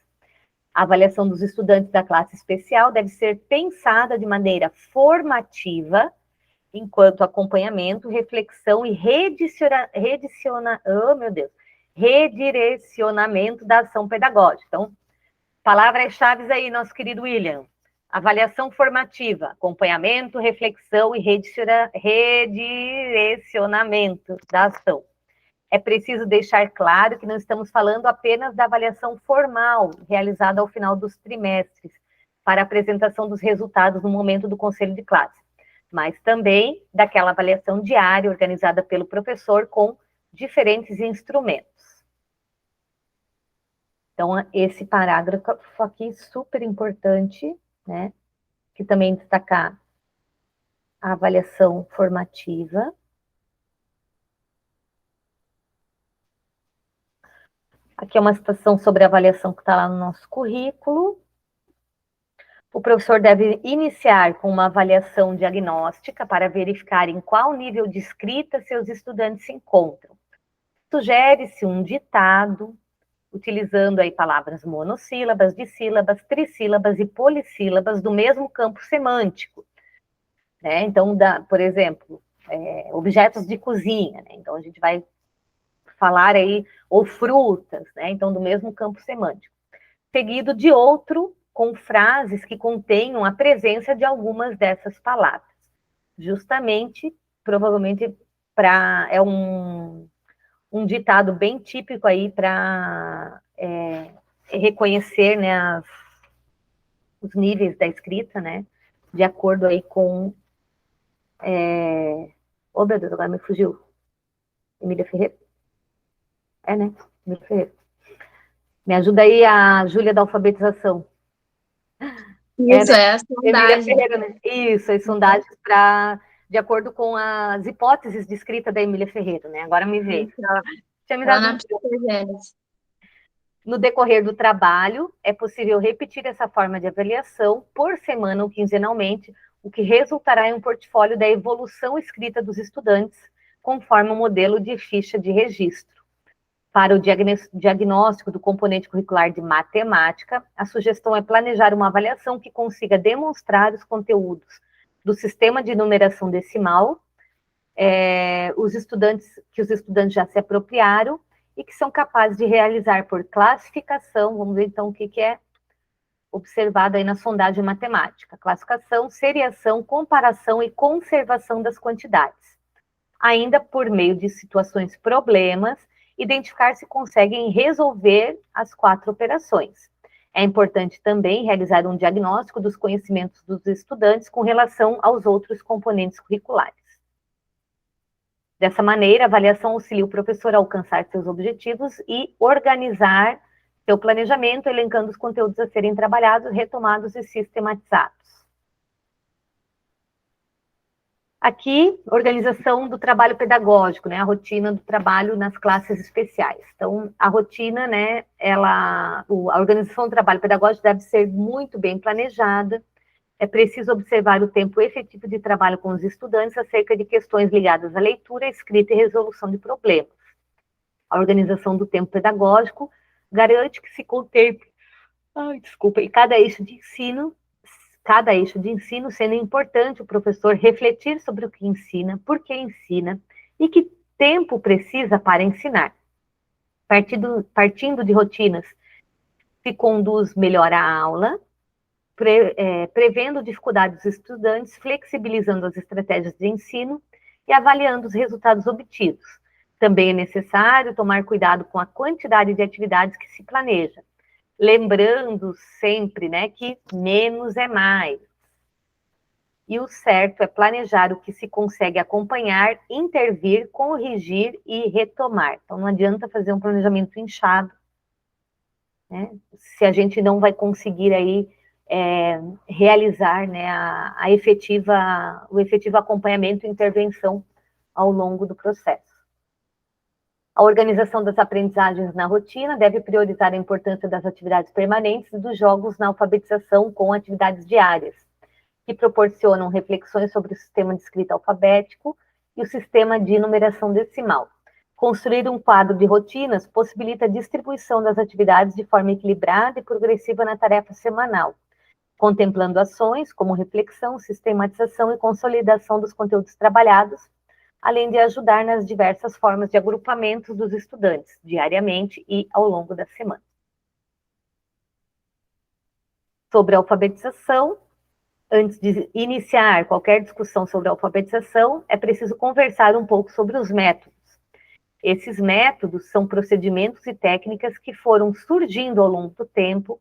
A avaliação dos estudantes da classe especial deve ser pensada de maneira formativa, enquanto acompanhamento, reflexão e redirecionamento da ação pedagógica. Então, palavras-chave aí, nosso querido William. Avaliação formativa, acompanhamento, reflexão e redirecionamento da ação. É preciso deixar claro que não estamos falando apenas da avaliação formal, realizada ao final dos trimestres, para a apresentação dos resultados no momento do conselho de classe, mas também daquela avaliação diária, organizada pelo professor com diferentes instrumentos. Então, esse parágrafo aqui super importante, né? Que também destacar a avaliação formativa. Aqui é uma citação sobre a avaliação que está lá no nosso currículo. O professor deve iniciar com uma avaliação diagnóstica para verificar em qual nível de escrita seus estudantes se encontram. Sugere-se um ditado utilizando aí palavras monossílabas, dissílabas, trissílabas e polissílabas do mesmo campo semântico, né? Então, por exemplo, objetos de cozinha, né? Então a gente vai falar aí, ou frutas, né? Então, do mesmo campo semântico. Seguido de outro com frases que contenham a presença de algumas dessas palavras. Justamente, provavelmente, é um ditado bem típico aí para reconhecer, né, os níveis da escrita, né, de acordo aí com... Oh, meu Deus, agora me fugiu. Emília Ferreira? Né? Emília Ferreira. Me ajuda aí a Júlia da alfabetização. Isso, Né? é a Emília sondagem. Ferreira, né? Isso, as sondagens de acordo com as hipóteses de escrita da Emília Ferreira, né? Agora me veio. Tinha me Lá dado na psicogênese. No decorrer do trabalho, é possível repetir essa forma de avaliação por semana ou quinzenalmente, o que resultará em um portfólio da evolução escrita dos estudantes, conforme o modelo de ficha de registro. Para o diagnóstico do componente curricular de matemática, a sugestão é planejar uma avaliação que consiga demonstrar os conteúdos do sistema de numeração decimal, os estudantes já se apropriaram e que são capazes de realizar por classificação, vamos ver então o que é observado aí na sondagem matemática, classificação, seriação, comparação e conservação das quantidades. Ainda por meio de situações problemas, identificar se conseguem resolver as 4 operações. É importante também realizar um diagnóstico dos conhecimentos dos estudantes com relação aos outros componentes curriculares. Dessa maneira, a avaliação auxilia o professor a alcançar seus objetivos e organizar seu planejamento, elencando os conteúdos a serem trabalhados, retomados e sistematizados. Aqui, organização do trabalho pedagógico, né, a rotina do trabalho nas classes especiais. Então, a rotina, né, a organização do trabalho pedagógico deve ser muito bem planejada. É preciso observar o tempo efetivo de trabalho com os estudantes acerca de questões ligadas à leitura, escrita e resolução de problemas. A organização do tempo pedagógico garante que se contemple, e cada eixo de ensino, sendo importante o professor refletir sobre o que ensina, por que ensina e que tempo precisa para ensinar. Partindo de rotinas que conduz melhor a aula, prevendo dificuldades dos estudantes, flexibilizando as estratégias de ensino e avaliando os resultados obtidos. Também é necessário tomar cuidado com a quantidade de atividades que se planeja, lembrando sempre, né, que menos é mais. E o certo é planejar o que se consegue acompanhar, intervir, corrigir e retomar. Então, não adianta fazer um planejamento inchado, né, se a gente não vai conseguir aí realizar, né, o efetivo acompanhamento e intervenção ao longo do processo. A organização das aprendizagens na rotina deve priorizar a importância das atividades permanentes e dos jogos na alfabetização com atividades diárias, que proporcionam reflexões sobre o sistema de escrita alfabético e o sistema de numeração decimal. Construir um quadro de rotinas possibilita a distribuição das atividades de forma equilibrada e progressiva na tarefa semanal, contemplando ações como reflexão, sistematização e consolidação dos conteúdos trabalhados, além de ajudar nas diversas formas de agrupamento dos estudantes, diariamente e ao longo da semana. Sobre a alfabetização, antes de iniciar qualquer discussão sobre a alfabetização, é preciso conversar um pouco sobre os métodos. Esses métodos são procedimentos e técnicas que foram surgindo ao longo do tempo,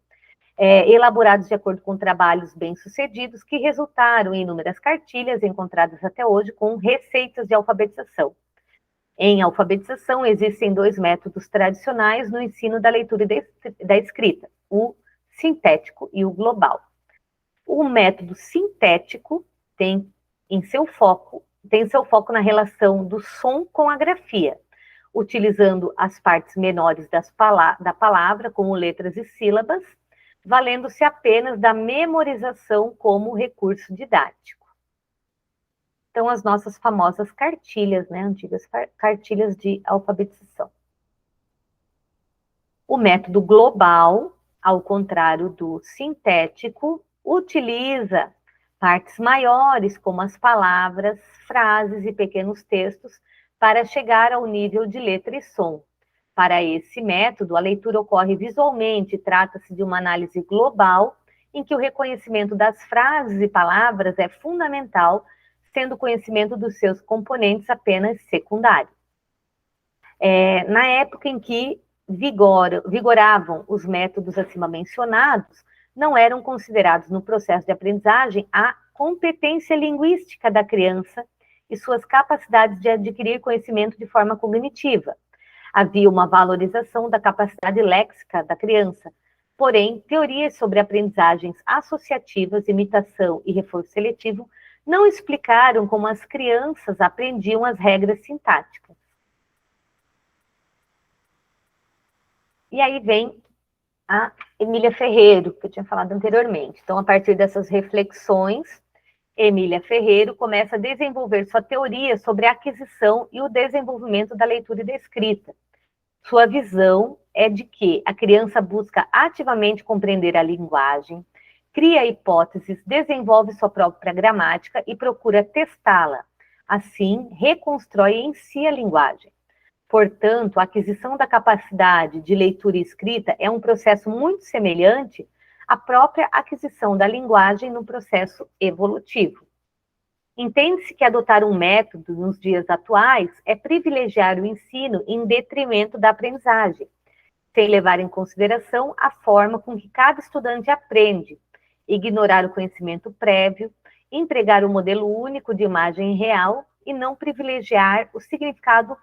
elaborados de acordo com trabalhos bem-sucedidos, que resultaram em inúmeras cartilhas encontradas até hoje com receitas de alfabetização. Em alfabetização, existem 2 métodos tradicionais no ensino da leitura e da escrita, o sintético e o global. O método sintético tem seu foco na relação do som com a grafia, utilizando as partes menores da palavra, como letras e sílabas, valendo-se apenas da memorização como recurso didático. Então, as nossas famosas cartilhas, né, antigas cartilhas de alfabetização. O método global, ao contrário do sintético, utiliza partes maiores, como as palavras, frases e pequenos textos, para chegar ao nível de letra e som. Para esse método, a leitura ocorre visualmente, trata-se de uma análise global, em que o reconhecimento das frases e palavras é fundamental, sendo o conhecimento dos seus componentes apenas secundário. Na época em que vigoravam os métodos acima mencionados, não eram considerados no processo de aprendizagem a competência linguística da criança e suas capacidades de adquirir conhecimento de forma cognitiva. Havia uma valorização da capacidade léxica da criança, porém, teorias sobre aprendizagens associativas, imitação e reforço seletivo não explicaram como as crianças aprendiam as regras sintáticas. E aí vem a Emília Ferreiro, que eu tinha falado anteriormente. Então, a partir dessas reflexões, Emília Ferreiro começa a desenvolver sua teoria sobre a aquisição e o desenvolvimento da leitura e da escrita. Sua visão é de que a criança busca ativamente compreender a linguagem, cria hipóteses, desenvolve sua própria gramática e procura testá-la. Assim, reconstrói em si a linguagem. Portanto, a aquisição da capacidade de leitura e escrita é um processo muito semelhante à própria aquisição da linguagem no processo evolutivo. Entende-se que adotar um método nos dias atuais é privilegiar o ensino em detrimento da aprendizagem, sem levar em consideração a forma com que cada estudante aprende, ignorar o conhecimento prévio, empregar um modelo único de imagem real e não privilegiar o significado,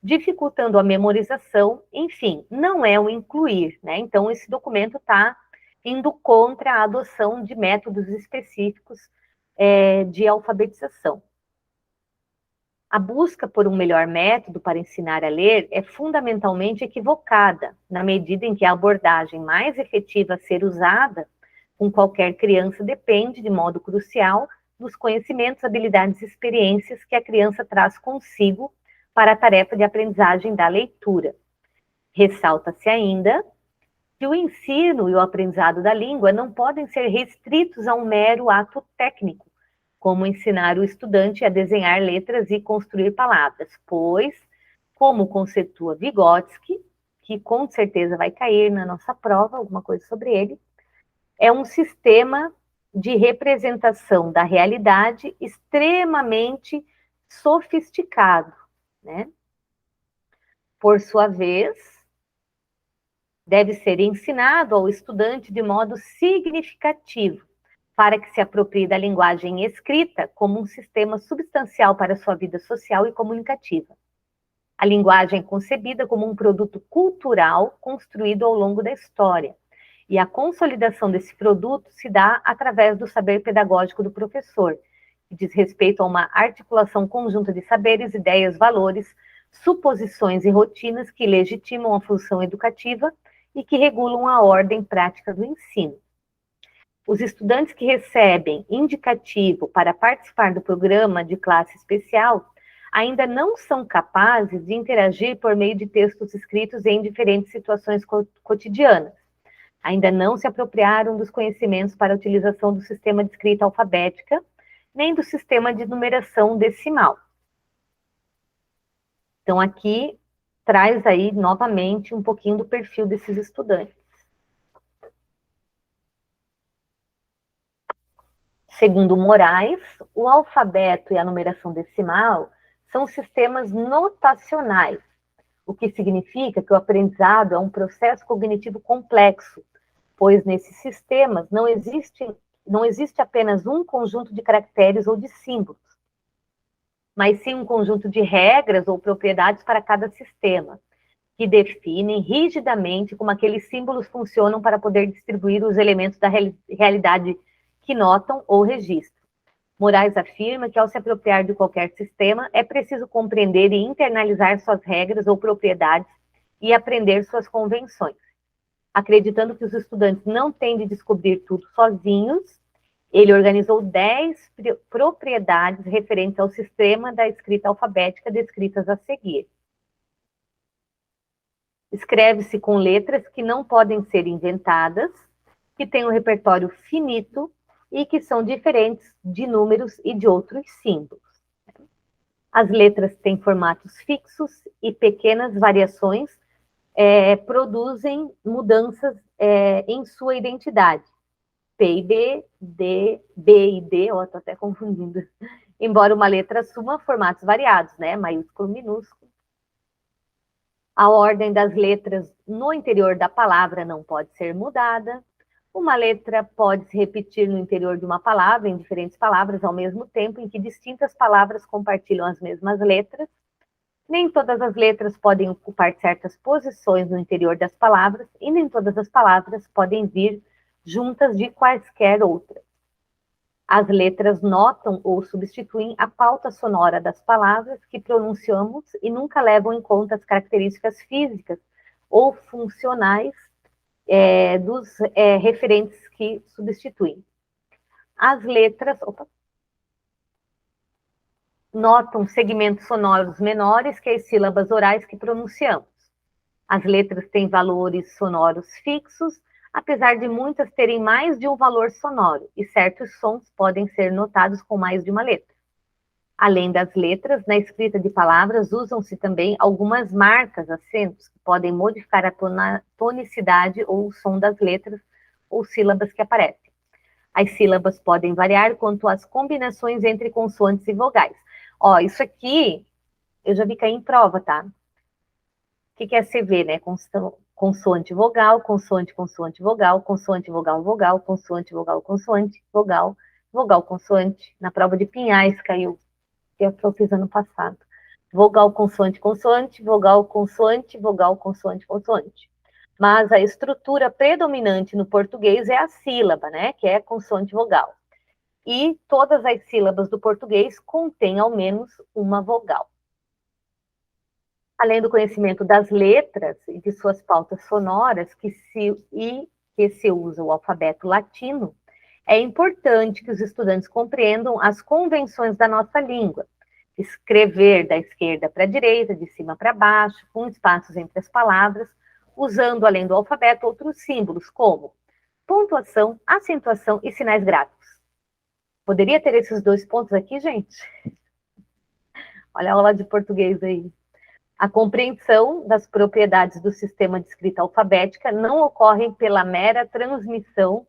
dificultando a memorização, enfim, não é o incluir, né? Então, esse documento está indo contra a adoção de métodos específicos de alfabetização. A busca por um melhor método para ensinar a ler é fundamentalmente equivocada, na medida em que a abordagem mais efetiva a ser usada com qualquer criança depende, de modo crucial, dos conhecimentos, habilidades e experiências que a criança traz consigo para a tarefa de aprendizagem da leitura. Ressalta-se ainda que o ensino e o aprendizado da língua não podem ser restritos a um mero ato técnico, como ensinar o estudante a desenhar letras e construir palavras, pois, como conceitua Vygotsky, que com certeza vai cair na nossa prova, alguma coisa sobre ele, é um sistema de representação da realidade extremamente sofisticado, né? Por sua vez, deve ser ensinado ao estudante de modo significativo, para que se aproprie da linguagem escrita como um sistema substancial para sua vida social e comunicativa. A linguagem é concebida como um produto cultural construído ao longo da história, e a consolidação desse produto se dá através do saber pedagógico do professor, que diz respeito a uma articulação conjunta de saberes, ideias, valores, suposições e rotinas que legitimam a função educativa e que regulam a ordem prática do ensino. Os estudantes que recebem indicativo para participar do programa de classe especial ainda não são capazes de interagir por meio de textos escritos em diferentes situações cotidianas. Ainda não se apropriaram dos conhecimentos para a utilização do sistema de escrita alfabética, nem do sistema de numeração decimal. Então, aqui traz aí, novamente, um pouquinho do perfil desses estudantes. Segundo Moraes, o alfabeto e a numeração decimal são sistemas notacionais, o que significa que o aprendizado é um processo cognitivo complexo, pois nesses sistemas não existe apenas um conjunto de caracteres ou de símbolos, mas sim um conjunto de regras ou propriedades para cada sistema, que definem rigidamente como aqueles símbolos funcionam para poder distribuir os elementos da realidade que notam ou registram. Moraes afirma que, ao se apropriar de qualquer sistema, é preciso compreender e internalizar suas regras ou propriedades e aprender suas convenções. Acreditando que os estudantes não têm de descobrir tudo sozinhos, ele organizou 10 propriedades referentes ao sistema da escrita alfabética descritas a seguir. Escreve-se com letras que não podem ser inventadas, que têm um repertório finito e que são diferentes de números e de outros símbolos. As letras têm formatos fixos e pequenas variações produzem mudanças em sua identidade. P e B, B e D, estou até confundindo. Embora uma letra assuma formatos variados, né? Maiúsculo, minúsculo. A ordem das letras no interior da palavra não pode ser mudada. Uma letra pode se repetir no interior de uma palavra, em diferentes palavras, ao mesmo tempo em que distintas palavras compartilham as mesmas letras. Nem todas as letras podem ocupar certas posições no interior das palavras, e nem todas as palavras podem vir juntas de quaisquer outras. As letras notam ou substituem a pauta sonora das palavras que pronunciamos e nunca levam em conta as características físicas ou funcionais dos referentes que substituem. As letras notam segmentos sonoros menores que as sílabas orais que pronunciamos. As letras têm valores sonoros fixos, apesar de muitas terem mais de um valor sonoro, e certos sons podem ser notados com mais de uma letra. Além das letras, na escrita de palavras, usam-se também algumas marcas, acentos, que podem modificar a tonicidade ou o som das letras ou sílabas que aparecem. As sílabas podem variar quanto às combinações entre consoantes e vogais. Ó, isso aqui, eu já vi cair em prova, tá? O que é CV, né? Consoante, vogal, consoante, consoante, vogal, consoante, vogal, vogal, consoante, vogal, consoante, vogal, vogal, consoante. Na prova de Pinhais caiu, que eu fiz ano passado. Vogal, consoante, consoante, vogal, consoante, vogal, consoante, consoante. Mas a estrutura predominante no português é a sílaba, né? Que é consoante, vogal. E todas as sílabas do português contêm ao menos uma vogal. Além do conhecimento das letras e de suas pautas sonoras, que se usa o alfabeto latino, é importante que os estudantes compreendam as convenções da nossa língua. Escrever da esquerda para a direita, de cima para baixo, com espaços entre as palavras, usando, além do alfabeto, outros símbolos, como pontuação, acentuação e sinais gráficos. Poderia ter esses 2 pontos aqui, gente? Olha a aula de português aí. A compreensão das propriedades do sistema de escrita alfabética não ocorre pela mera transmissão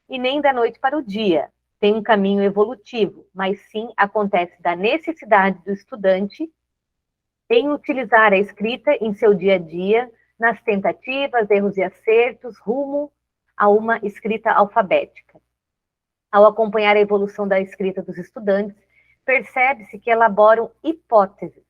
e nem da noite para o dia. Tem um caminho evolutivo, mas sim acontece da necessidade do estudante em utilizar a escrita em seu dia a dia, nas tentativas, erros e acertos, rumo a uma escrita alfabética. Ao acompanhar a evolução da escrita dos estudantes, percebe-se que elaboram hipóteses,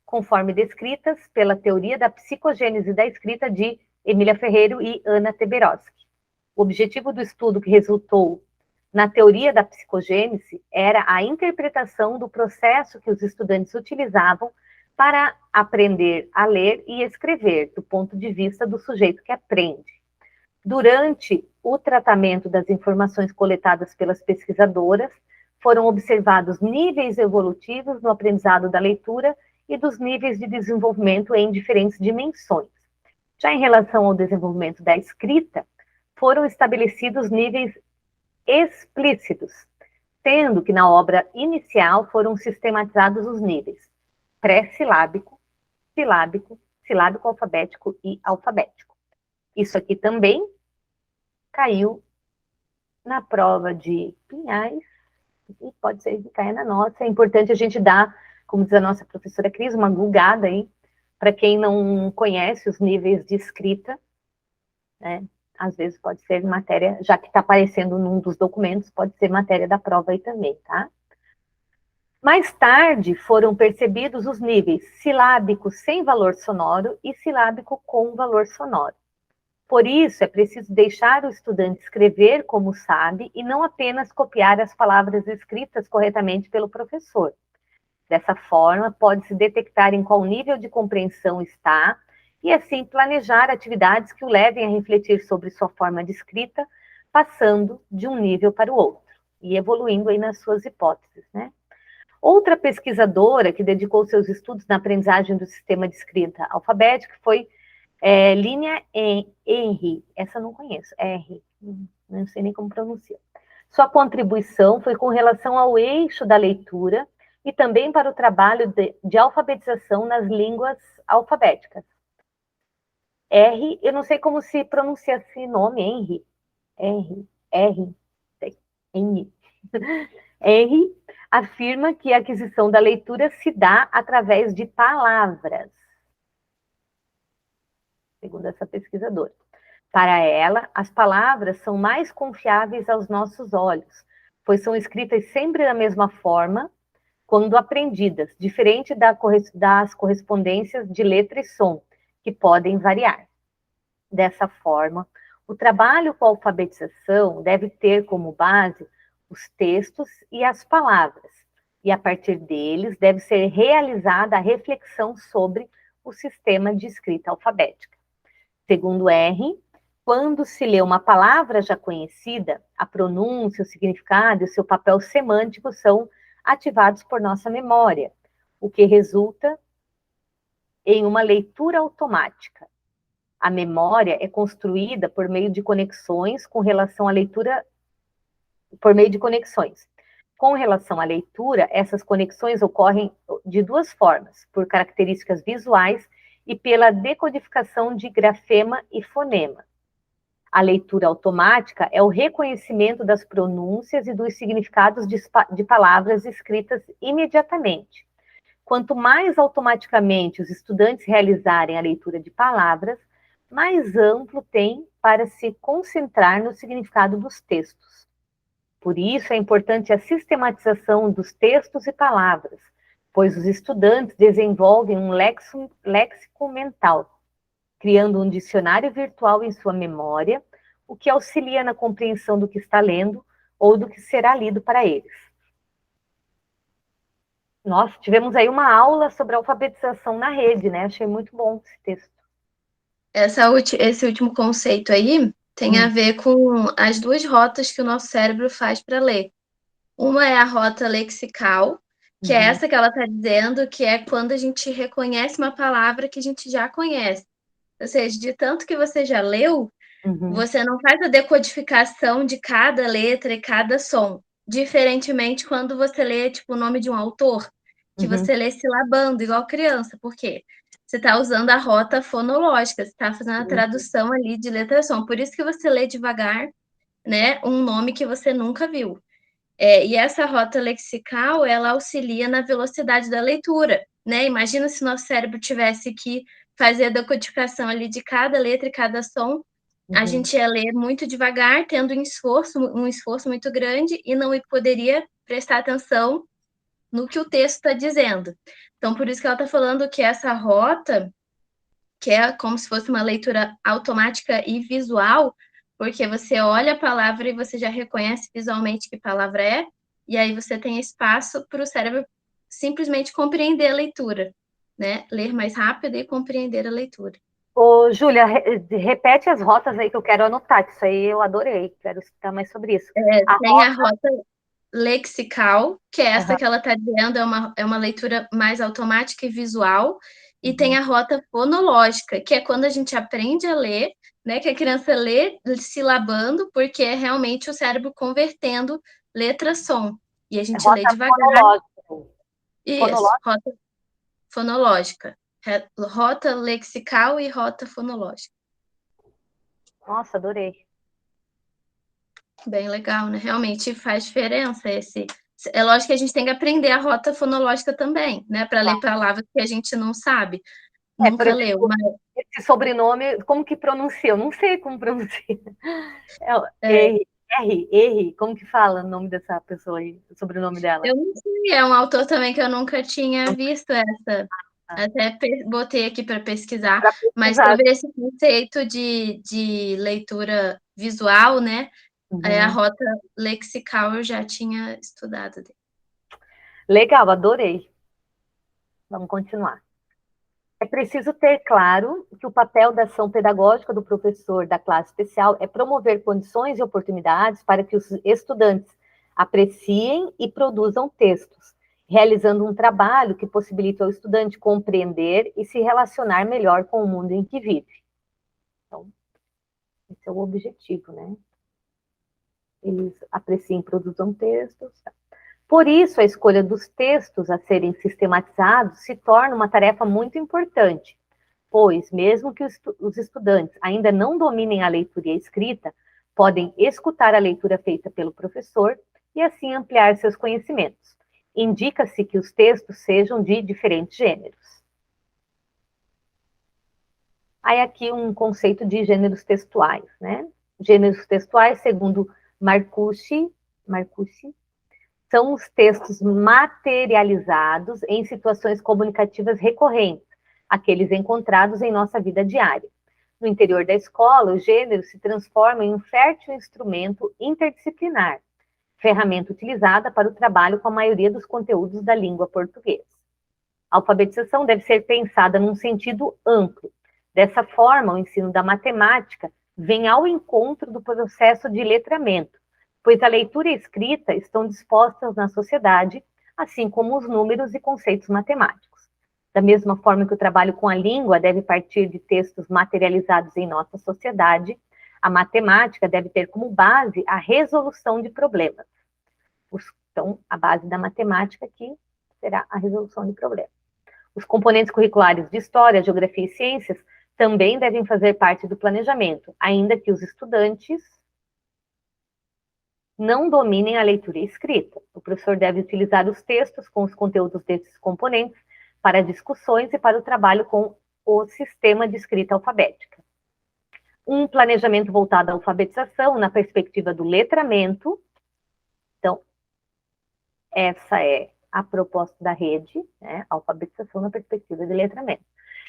conforme descritas pela teoria da psicogênese da escrita de Emília Ferreiro e Ana Teberoski. O objetivo do estudo que resultou na teoria da psicogênese era a interpretação do processo que os estudantes utilizavam para aprender a ler e escrever, do ponto de vista do sujeito que aprende. Durante o tratamento das informações coletadas pelas pesquisadoras, foram observados níveis evolutivos no aprendizado da leitura e dos níveis de desenvolvimento em diferentes dimensões. Já em relação ao desenvolvimento da escrita, foram estabelecidos níveis explícitos, sendo que na obra inicial foram sistematizados os níveis pré-silábico, silábico, silábico alfabético e alfabético. Isso aqui também caiu na prova de Pinhais, e pode ser que caia na nossa. É importante a gente dar, como diz a nossa professora Cris, uma googada aí, para quem não conhece os níveis de escrita, né? Às vezes pode ser matéria, já que está aparecendo num dos documentos, pode ser matéria da prova aí também, tá? Mais tarde foram percebidos os níveis silábico sem valor sonoro e silábico com valor sonoro. Por isso, é preciso deixar o estudante escrever como sabe e não apenas copiar as palavras escritas corretamente pelo professor. Dessa forma, pode-se detectar em qual nível de compreensão está e, assim, planejar atividades que o levem a refletir sobre sua forma de escrita, passando de um nível para o outro e evoluindo aí nas suas hipóteses, né? Outra pesquisadora que dedicou seus estudos na aprendizagem do sistema de escrita alfabética foi Linha Henry, essa eu não conheço, R, não sei nem como pronuncia. Sua contribuição foi com relação ao eixo da leitura e também para o trabalho de alfabetização nas línguas alfabéticas. R, eu não sei como se pronuncia esse nome, Henry. Henry. Henry afirma que a aquisição da leitura se dá através de palavras, segundo essa pesquisadora. Para ela, as palavras são mais confiáveis aos nossos olhos, pois são escritas sempre da mesma forma, quando aprendidas, diferente das correspondências de letra e som, que podem variar. Dessa forma, o trabalho com a alfabetização deve ter como base os textos e as palavras, e a partir deles deve ser realizada a reflexão sobre o sistema de escrita alfabética. Segundo R, quando se lê uma palavra já conhecida, a pronúncia, o significado e o seu papel semântico são ativados por nossa memória, o que resulta em uma leitura automática. A memória é construída por meio de conexões com relação à leitura, por meio de conexões. Com relação à leitura, essas conexões ocorrem de duas formas, por características visuais e pela decodificação de grafema e fonema. A leitura automática é o reconhecimento das pronúncias e dos significados de palavras escritas imediatamente. Quanto mais automaticamente os estudantes realizarem a leitura de palavras, mais amplo tem para se concentrar no significado dos textos. Por isso, é importante a sistematização dos textos e palavras, pois os estudantes desenvolvem um léxico mental, criando um dicionário virtual em sua memória, o que auxilia na compreensão do que está lendo ou do que será lido para eles. Nós tivemos aí uma aula sobre alfabetização na rede, né? Achei muito bom esse texto. Esse último conceito aí tem a ver com as duas rotas que o nosso cérebro faz para ler. Uma é a rota lexical, que é essa que ela está dizendo, que é quando a gente reconhece uma palavra que a gente já conhece. Ou seja, de tanto que você já leu, você não faz a decodificação de cada letra e cada som. Diferentemente quando você lê, tipo, o nome de um autor, que você lê silabando, igual criança. Por quê? Você está usando a rota fonológica, você está fazendo a tradução ali de letra e som. Por isso que você lê devagar, né, um nome que você nunca viu. E essa rota lexical, ela auxilia na velocidade da leitura, né? Imagina se nosso cérebro tivesse que fazer a decodificação ali de cada letra e cada som, a gente ia ler muito devagar, tendo um esforço muito grande, e não poderia prestar atenção no que o texto está dizendo. Então, por isso que ela está falando que essa rota, que é como se fosse uma leitura automática e visual, porque você olha a palavra e você já reconhece visualmente que palavra é, e aí você tem espaço para o cérebro simplesmente compreender a leitura, né? Ler mais rápido e compreender a leitura. Ô, Júlia, repete as rotas aí que eu quero anotar, que isso aí eu adorei, quero escutar mais sobre isso. Tem a rota lexical, que é essa que ela está dizendo, é uma leitura mais automática e visual, e tem a rota fonológica, que é quando a gente aprende a ler, né, que a criança lê silabando, porque é realmente o cérebro convertendo letra-som, e a gente lê devagar. Isso, rota fonológica. Rota lexical e rota fonológica. Nossa, adorei. Bem legal, né? Realmente faz diferença esse. É lógico que a gente tem que aprender a rota fonológica também, né? Para ler palavras que a gente não sabe. Nunca leu. Mas... Esse sobrenome, como que pronuncia? Eu não sei como pronuncia. R, como que fala o nome dessa pessoa aí, o sobrenome dela? Eu não sei, é um autor também que eu nunca tinha visto essa. Até botei aqui para pesquisar, mas sobre esse conceito de leitura visual, né? A rota lexical eu já tinha estudado. Legal, adorei. Vamos continuar. É preciso ter claro que o papel da ação pedagógica do professor da classe especial é promover condições e oportunidades para que os estudantes apreciem e produzam textos, realizando um trabalho que possibilite ao estudante compreender e se relacionar melhor com o mundo em que vive. Então, esse é o objetivo, né? Eles apreciem e produzam textos. Por isso, a escolha dos textos a serem sistematizados se torna uma tarefa muito importante, pois, mesmo que os estudantes ainda não dominem a leitura e a escrita, podem escutar a leitura feita pelo professor e assim ampliar seus conhecimentos. Indica-se que os textos sejam de diferentes gêneros. Aí aqui um conceito de gêneros textuais, né? Gêneros textuais, segundo Marcuse, são os textos materializados em situações comunicativas recorrentes, aqueles encontrados em nossa vida diária. No interior da escola, o gênero se transforma em um fértil instrumento interdisciplinar, ferramenta utilizada para o trabalho com a maioria dos conteúdos da língua portuguesa. A alfabetização deve ser pensada num sentido amplo. Dessa forma, o ensino da matemática vem ao encontro do processo de letramento, pois a leitura e a escrita estão dispostas na sociedade, assim como os números e conceitos matemáticos. Da mesma forma que o trabalho com a língua deve partir de textos materializados em nossa sociedade, a matemática deve ter como base a resolução de problemas. Então, a base da matemática aqui será a resolução de problemas. Os componentes curriculares de História, Geografia e Ciências também devem fazer parte do planejamento, ainda que os estudantes não dominem a leitura e escrita. O professor deve utilizar os textos com os conteúdos desses componentes para discussões e para o trabalho com o sistema de escrita alfabética. Um planejamento voltado à alfabetização na perspectiva do letramento. Então, essa é a proposta da rede, né? Alfabetização na perspectiva de letramento.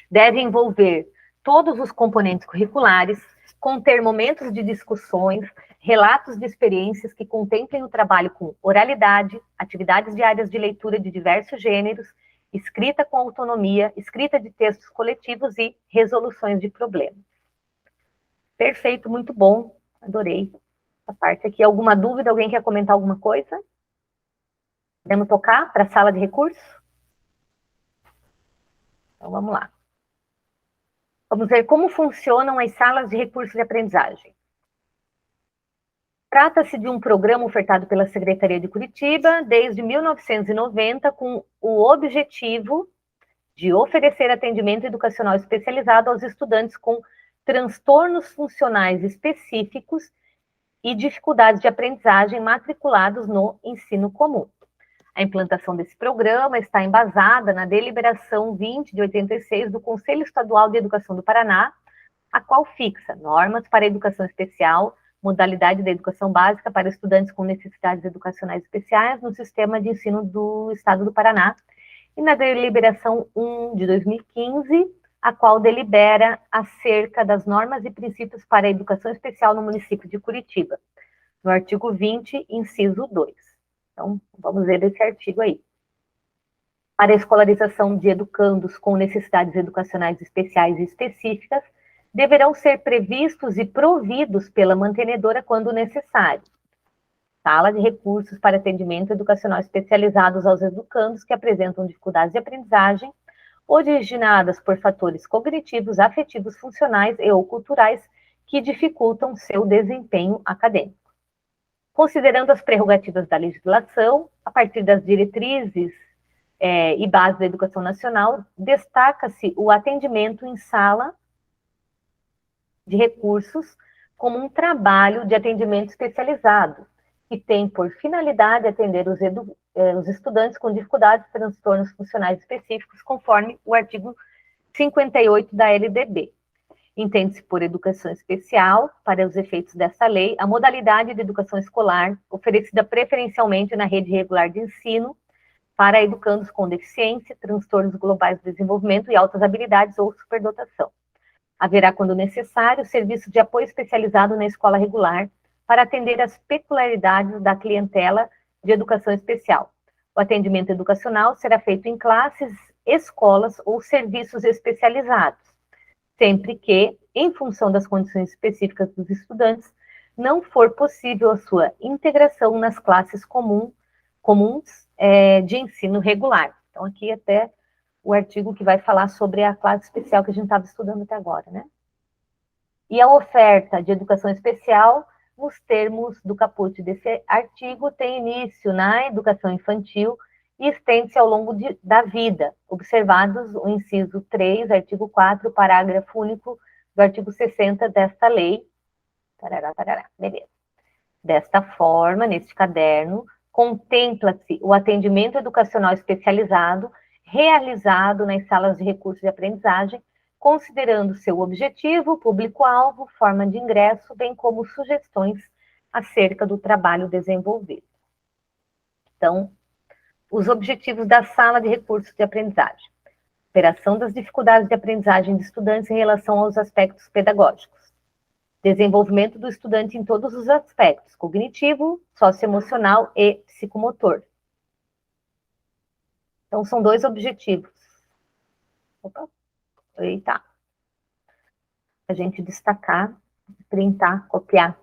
Deve envolver todos os componentes curriculares, conter momentos de discussões, relatos de experiências que contemplem o trabalho com oralidade, atividades diárias de leitura de diversos gêneros, escrita com autonomia, escrita de textos coletivos e resoluções de problemas. Perfeito, muito bom, adorei essa parte aqui. Alguma dúvida? Alguém quer comentar alguma coisa? Podemos tocar para a sala de recursos? Então, vamos lá. Vamos ver como funcionam as salas de recursos de aprendizagem. Trata-se de um programa ofertado pela Secretaria de Curitiba desde 1990, com o objetivo de oferecer atendimento educacional especializado aos estudantes com transtornos funcionais específicos e dificuldades de aprendizagem matriculados no ensino comum. A implantação desse programa está embasada na deliberação 20 de 86 do Conselho Estadual de Educação do Paraná, a qual fixa normas para a educação especial, modalidade da educação básica para estudantes com necessidades educacionais especiais no sistema de ensino do Estado do Paraná, e na deliberação 1 de 2015, a qual delibera acerca das normas e princípios para a educação especial no município de Curitiba, no artigo 20, inciso 2. Então, vamos ver esse artigo aí. Para a escolarização de educandos com necessidades educacionais especiais e específicas, deverão ser previstos e providos pela mantenedora quando necessário. Sala de recursos para atendimento educacional especializados aos educandos que apresentam dificuldades de aprendizagem, originadas por fatores cognitivos, afetivos, funcionais e ou culturais que dificultam seu desempenho acadêmico. Considerando as prerrogativas da legislação, a partir das diretrizes e bases da educação nacional, destaca-se o atendimento em sala de recursos como um trabalho de atendimento especializado, que tem por finalidade atender os estudantes com dificuldades e transtornos funcionais específicos, conforme o artigo 58 da LDB. Entende-se por educação especial, para os efeitos dessa lei, a modalidade de educação escolar oferecida preferencialmente na rede regular de ensino para educandos com deficiência, transtornos globais de desenvolvimento e altas habilidades ou superdotação. Haverá, quando necessário, serviço de apoio especializado na escola regular para atender às peculiaridades da clientela de educação especial. O atendimento educacional será feito em classes, escolas ou serviços especializados, sempre que, em função das condições específicas dos estudantes, não for possível a sua integração nas classes comuns de ensino regular. Então, aqui até o artigo que vai falar sobre a classe especial que a gente estava estudando até agora, né? E a oferta de educação especial, nos termos do caput desse artigo, tem início na educação infantil e estende-se ao longo da vida, observados o inciso 3, artigo 4, parágrafo único do artigo 60 desta lei. Beleza. Desta forma, neste caderno, contempla-se o atendimento educacional especializado realizado nas salas de recursos de aprendizagem, considerando seu objetivo, público-alvo, forma de ingresso, bem como sugestões acerca do trabalho desenvolvido. Então, os objetivos da sala de recursos de aprendizagem. Superação das dificuldades de aprendizagem de estudantes em relação aos aspectos pedagógicos. Desenvolvimento do estudante em todos os aspectos, cognitivo, socioemocional e psicomotor. Então, são 2 objetivos. Opa. Eita. A gente destacar, printar, copiar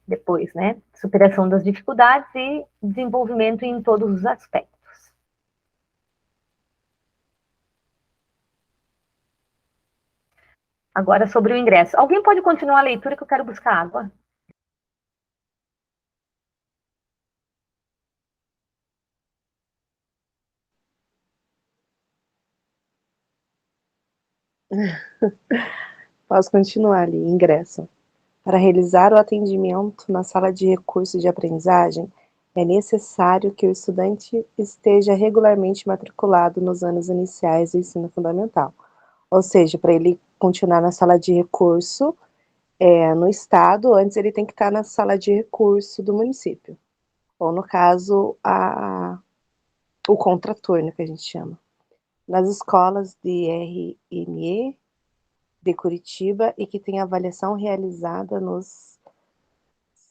depois, né? Superação das dificuldades e desenvolvimento em todos os aspectos. Agora, sobre o ingresso. Alguém pode continuar a leitura que eu quero buscar água? Posso continuar ali, ingresso. Para realizar o atendimento na sala de recursos de aprendizagem, é necessário que o estudante esteja regularmente matriculado nos anos iniciais do ensino fundamental. Ou seja, para ele continuar na sala de recurso no estado, antes ele tem que estar na sala de recurso do município. Ou, no caso, o contraturno, que a gente chama. Nas escolas de RME de Curitiba e que tem avaliação realizada nos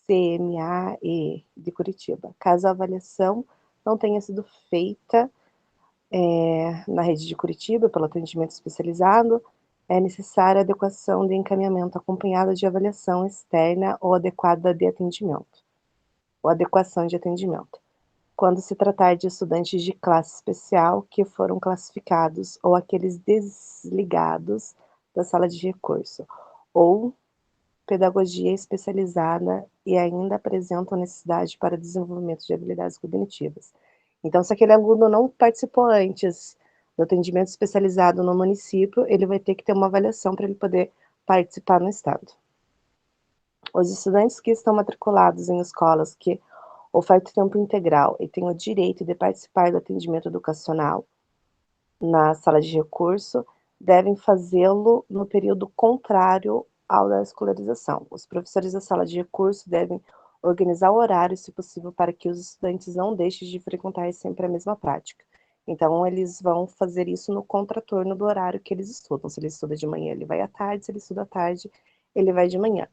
CMAE de Curitiba. Caso a avaliação não tenha sido feita na rede de Curitiba, pelo atendimento especializado, é necessária adequação de encaminhamento acompanhada de avaliação externa ou adequada de atendimento, ou adequação de atendimento. Quando se tratar de estudantes de classe especial que foram classificados ou aqueles desligados da sala de recurso, ou pedagogia especializada e ainda apresentam necessidade para desenvolvimento de habilidades cognitivas. Então, se aquele aluno não participou antes do atendimento especializado no município, ele vai ter que ter uma avaliação para ele poder participar no estado. Os estudantes que estão matriculados em escolas que ofertam tempo integral e têm o direito de participar do atendimento educacional na sala de recurso, devem fazê-lo no período contrário ao da escolarização. Os professores da sala de recurso devem organizar o horário, se possível, para que os estudantes não deixem de frequentar sempre a mesma prática. Então, eles vão fazer isso no contraturno do horário que eles estudam. Se ele estuda de manhã, ele vai à tarde. Se ele estuda à tarde, ele vai de manhã.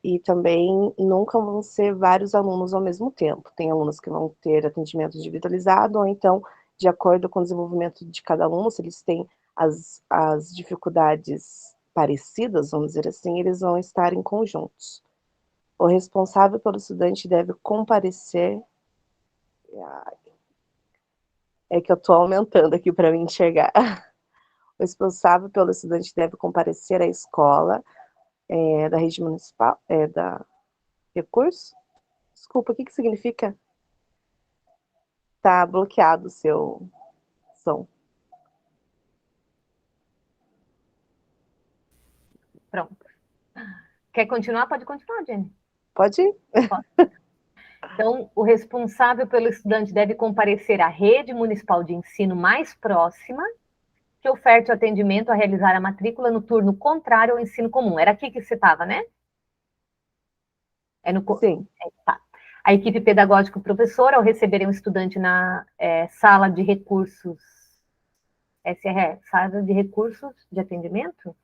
E também nunca vão ser vários alunos ao mesmo tempo. Tem alunos que vão ter atendimento individualizado, ou então, de acordo com o desenvolvimento de cada aluno, se eles têm as dificuldades parecidas, vamos dizer assim, eles vão estar em conjuntos. O responsável pelo estudante deve comparecer... É que eu estou aumentando aqui para me enxergar. O responsável pelo estudante deve comparecer à escola da rede municipal, da recurso. Desculpa, o que significa? Está bloqueado o seu som. Pronto. Quer continuar? Pode continuar, Jenny. Pode ir. Pode. Então, o responsável pelo estudante deve comparecer à rede municipal de ensino mais próxima que oferte o atendimento a realizar a matrícula no turno contrário ao ensino comum. Era aqui que você estava, né? Sim. Tá. A equipe pedagógica e o professor, ao receberem um estudante na sala de recursos, SRE, sala de recursos de atendimento?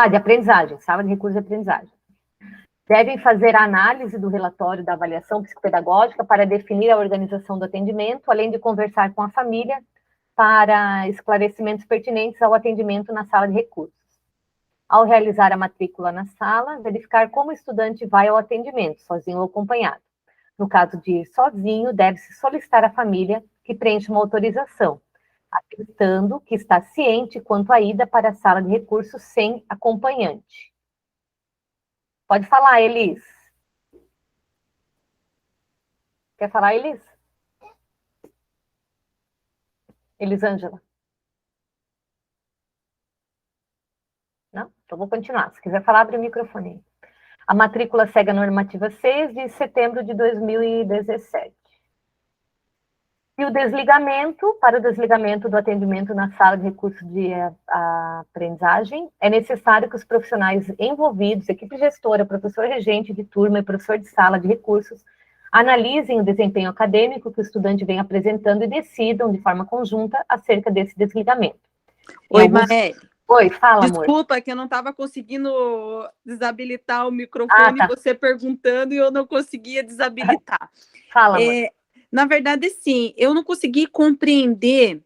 De aprendizagem, sala de recursos de aprendizagem. Devem fazer a análise do relatório da avaliação psicopedagógica para definir a organização do atendimento, além de conversar com a família para esclarecimentos pertinentes ao atendimento na sala de recursos. Ao realizar a matrícula na sala, verificar como o estudante vai ao atendimento, sozinho ou acompanhado. No caso de ir sozinho, deve-se solicitar à família que preencha uma autorização. acreditando que está ciente quanto à ida para a sala de recursos sem acompanhante. Pode falar, Elis. Quer falar, Elis? Elisângela? Não? Então vou continuar. Se quiser falar, abre o microfone aí. A matrícula segue a normativa 6 de setembro de 2017. E o desligamento, para o desligamento do atendimento na sala de recursos de aprendizagem, é necessário que os profissionais envolvidos, equipe gestora, professor regente de turma e professor de sala de recursos, analisem o desempenho acadêmico que o estudante vem apresentando e decidam de forma conjunta acerca desse desligamento. Oi, Maeli. Oi, fala, amor. Desculpa que eu não estava conseguindo desabilitar o microfone, tá. você perguntando e eu não conseguia desabilitar. Fala, amor. Na verdade, sim, eu não consegui compreender,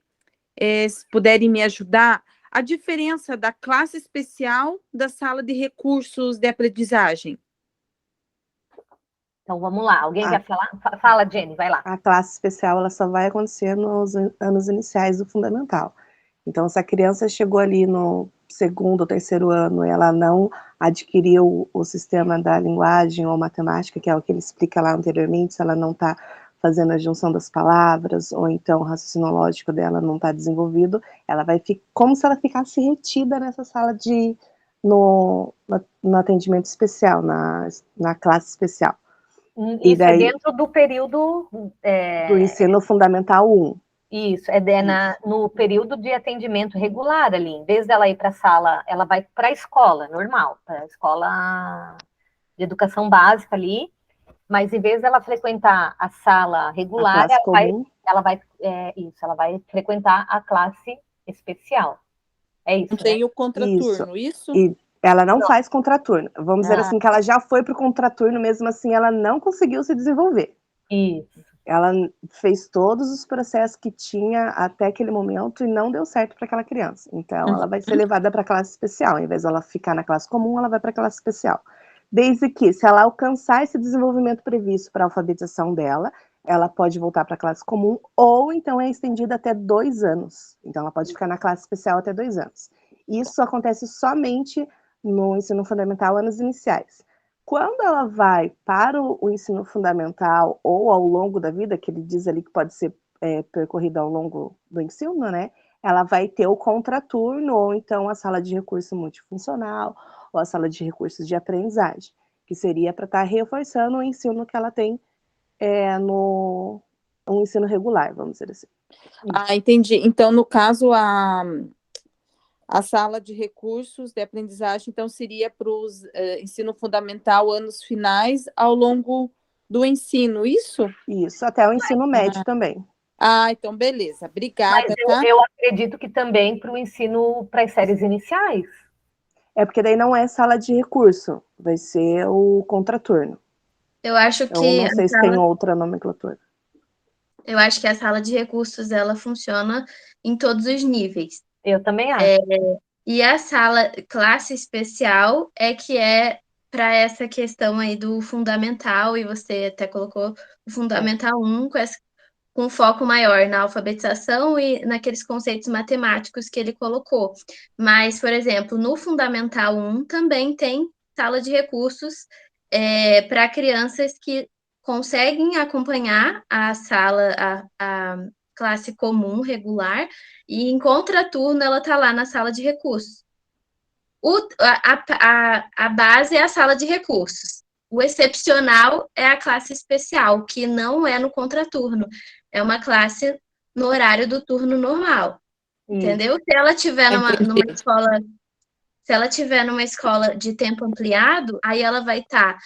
se puderem me ajudar, a diferença da classe especial da sala de recursos de aprendizagem. Então, vamos lá. Alguém quer falar? Fala, Jenny, vai lá. A classe especial ela só vai acontecer nos anos iniciais do fundamental. Então, se a criança chegou ali no segundo ou terceiro ano, ela não adquiriu o sistema da linguagem ou matemática, que é o que ele explica lá anteriormente, se ela não está fazendo a junção das palavras, ou então o raciocínio lógico dela não está desenvolvido, ela vai ficar como se ela ficasse retida nessa sala no atendimento especial, na classe especial. Isso daí, é dentro do período... do ensino fundamental 1. Isso, no período de atendimento regular ali. Em vez dela ir para a sala, ela vai para a escola, normal, para a escola de educação básica ali, mas em vez dela frequentar a sala regular, ela vai frequentar a classe especial. É isso, não tem o contraturno, isso? E ela não faz contraturno. Vamos dizer assim, que ela já foi para o contraturno, mesmo assim ela não conseguiu se desenvolver. Isso. Ela fez todos os processos que tinha até aquele momento e não deu certo para aquela criança. Então, ela vai ser levada para a classe especial. Em vez de ela ficar na classe comum, ela vai para a classe especial. Desde que, se ela alcançar esse desenvolvimento previsto para a alfabetização dela, ela pode voltar para a classe comum, ou então é estendida até 2 anos. Então, ela pode ficar na classe especial até 2 anos. Isso acontece somente no ensino fundamental, anos iniciais. Quando ela vai para o ensino fundamental ou ao longo da vida, que ele diz ali que pode ser percorrida ao longo do ensino, né? Ela vai ter o contraturno ou então a sala de recurso multifuncional ou a sala de recursos de aprendizagem, que seria para estar reforçando o ensino que ela tem no ensino regular, vamos dizer assim. Ah, entendi. Então, no caso, a sala de recursos de aprendizagem, então, seria para o ensino fundamental, anos finais, ao longo do ensino, isso? Isso, até o ensino médio também. Ah, então, beleza. Obrigada, mas eu acredito que também para o ensino, para as séries iniciais. É porque daí não é sala de recurso, vai ser o contraturno. Eu acho que... Eu não sei se tem outra nomenclatura. Eu acho que a sala de recursos, ela funciona em todos os níveis. Eu também acho. E a sala classe especial que é para essa questão aí do fundamental, e você até colocou o fundamental 1 com foco maior na alfabetização e naqueles conceitos matemáticos que ele colocou. Mas, por exemplo, no fundamental 1 também tem sala de recursos para crianças que conseguem acompanhar a sala, a classe comum regular, e em contraturno ela está lá na sala de recursos. A base é a sala de recursos. O excepcional é a classe especial, que não é no contraturno. É uma classe no horário do turno normal. Entendeu? Se ela tiver numa escola, se ela tiver numa escola de tempo ampliado, aí ela vai estar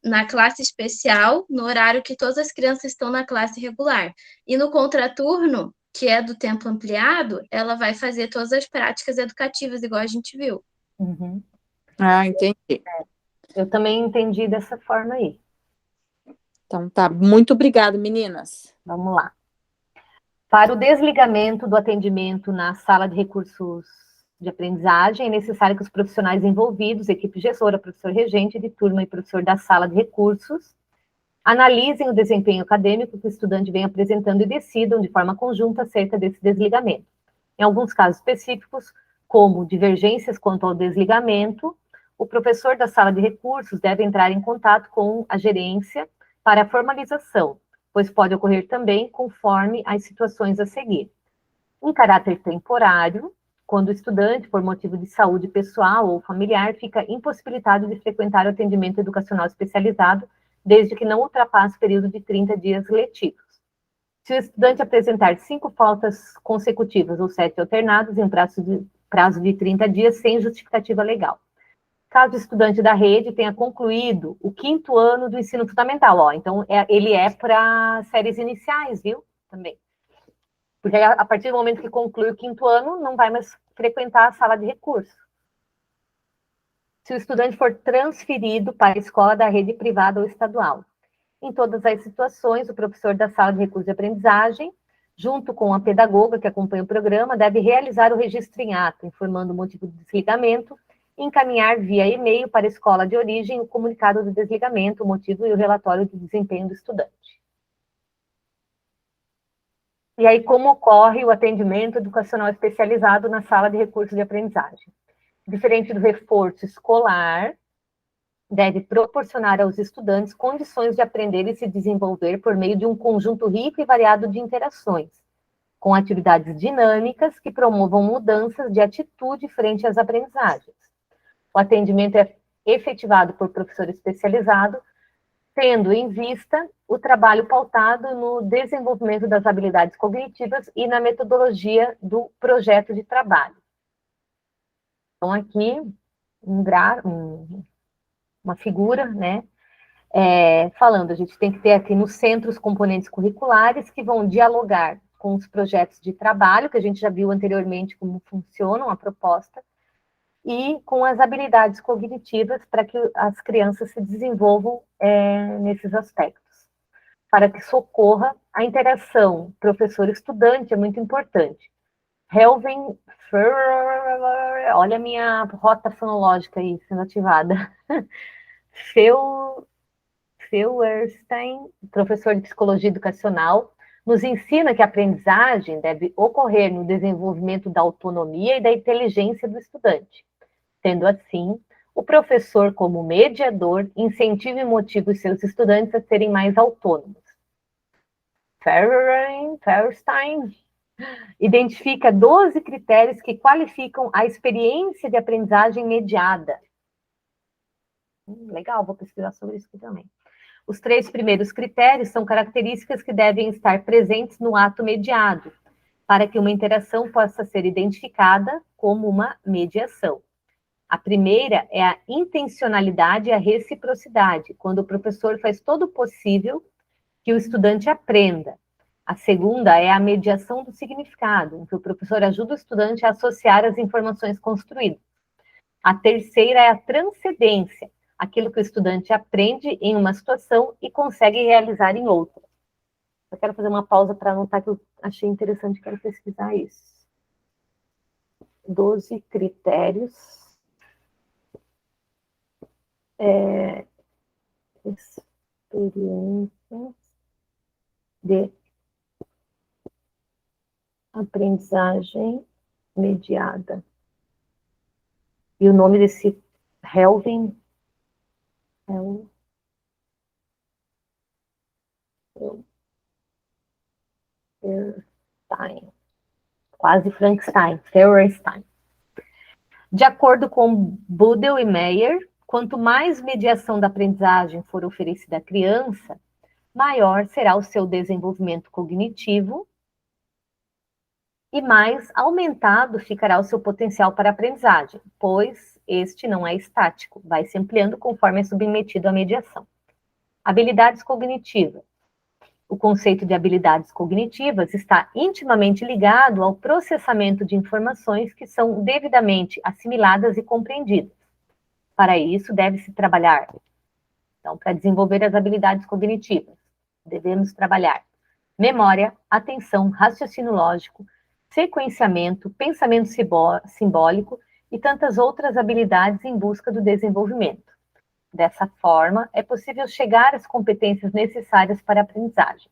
na classe especial, no horário que todas as crianças estão na classe regular. E no contraturno, que é do tempo ampliado, ela vai fazer todas as práticas educativas, igual a gente viu. Uhum. Ah, entendi. Eu também entendi dessa forma aí. Então tá, muito obrigada, meninas. Vamos lá. Para o desligamento do atendimento na sala de recursos de aprendizagem, é necessário que os profissionais envolvidos, equipe gestora, professor regente de turma e professor da sala de recursos, analisem o desempenho acadêmico que o estudante vem apresentando e decidam de forma conjunta acerca desse desligamento. Em alguns casos específicos, como divergências quanto ao desligamento, o professor da sala de recursos deve entrar em contato com a gerência para a formalização, pois pode ocorrer também conforme as situações a seguir. Em caráter temporário, quando o estudante, por motivo de saúde pessoal ou familiar, fica impossibilitado de frequentar o atendimento educacional especializado, desde que não ultrapasse o período de 30 dias letivos. Se o estudante apresentar 5 faltas consecutivas ou 7 alternadas em um prazo de 30 dias sem justificativa legal. Caso o estudante da rede tenha concluído o 5º ano do ensino fundamental, então ele é para séries iniciais, viu? Também. Porque a partir do momento que conclui o 5º ano, não vai mais frequentar a sala de recursos. Se o estudante for transferido para a escola da rede privada ou estadual. Em todas as situações, o professor da sala de recursos de aprendizagem, junto com a pedagoga que acompanha o programa, deve realizar o registro em ato, informando o motivo do desligamento, e encaminhar via e-mail para a escola de origem o comunicado do desligamento, o motivo e o relatório de desempenho do estudante. E aí, como ocorre o atendimento educacional especializado na sala de recursos de aprendizagem? Diferente do reforço escolar, deve proporcionar aos estudantes condições de aprender e se desenvolver por meio de um conjunto rico e variado de interações, com atividades dinâmicas que promovam mudanças de atitude frente às aprendizagens. O atendimento é efetivado por professor especializado, tendo em vista o trabalho pautado no desenvolvimento das habilidades cognitivas e na metodologia do projeto de trabalho. Então, aqui, uma figura, né, falando, a gente tem que ter aqui no centro os componentes curriculares que vão dialogar com os projetos de trabalho, que a gente já viu anteriormente como funcionam a proposta, e com as habilidades cognitivas para que as crianças se desenvolvam nesses aspectos. Para que socorra a interação professor-estudante é muito importante. Helven, olha a minha rota fonológica aí sendo ativada. Feuerstein, professor de psicologia educacional, nos ensina que a aprendizagem deve ocorrer no desenvolvimento da autonomia e da inteligência do estudante. Sendo assim, o professor, como mediador, incentiva e motiva os seus estudantes a serem mais autônomos. Feuerstein identifica 12 critérios que qualificam a experiência de aprendizagem mediada. Legal, vou pesquisar sobre isso aqui também. Os 3 primeiros critérios são características que devem estar presentes no ato mediado, para que uma interação possa ser identificada como uma mediação. A primeira é a intencionalidade e a reciprocidade, quando o professor faz todo o possível que o estudante aprenda. A segunda é a mediação do significado, em que o professor ajuda o estudante a associar as informações construídas. A terceira é a transcendência, aquilo que o estudante aprende em uma situação e consegue realizar em outra. Eu quero fazer uma pausa para anotar que eu achei interessante, quero pesquisar isso. 12 critérios. Experiência de aprendizagem mediada. E o nome desse Helven Feuerstein, quase Frankenstein, Feuerstein. De acordo com Budel e Meyer, quanto mais mediação da aprendizagem for oferecida à criança, maior será o seu desenvolvimento cognitivo e mais aumentado ficará o seu potencial para a aprendizagem, pois este não é estático, vai se ampliando conforme é submetido à mediação. Habilidades cognitivas. O conceito de habilidades cognitivas está intimamente ligado ao processamento de informações que são devidamente assimiladas e compreendidas. Para isso, deve-se trabalhar. Então, para desenvolver as habilidades cognitivas, devemos trabalhar memória, atenção, raciocínio lógico, sequenciamento, pensamento simbólico e tantas outras habilidades em busca do desenvolvimento. Dessa forma, é possível chegar às competências necessárias para a aprendizagem.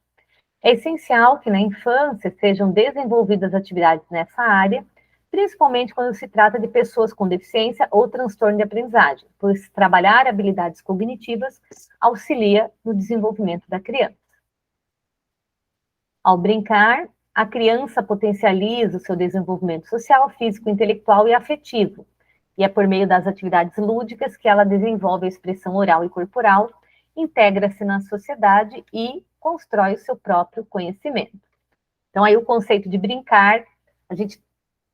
É essencial que na infância sejam desenvolvidas atividades nessa área, principalmente quando se trata de pessoas com deficiência ou transtorno de aprendizagem, pois trabalhar habilidades cognitivas auxilia no desenvolvimento da criança. Ao brincar, a criança potencializa o seu desenvolvimento social, físico, intelectual e afetivo, e é por meio das atividades lúdicas que ela desenvolve a expressão oral e corporal, integra-se na sociedade e constrói o seu próprio conhecimento. Então, aí o conceito de brincar, a gente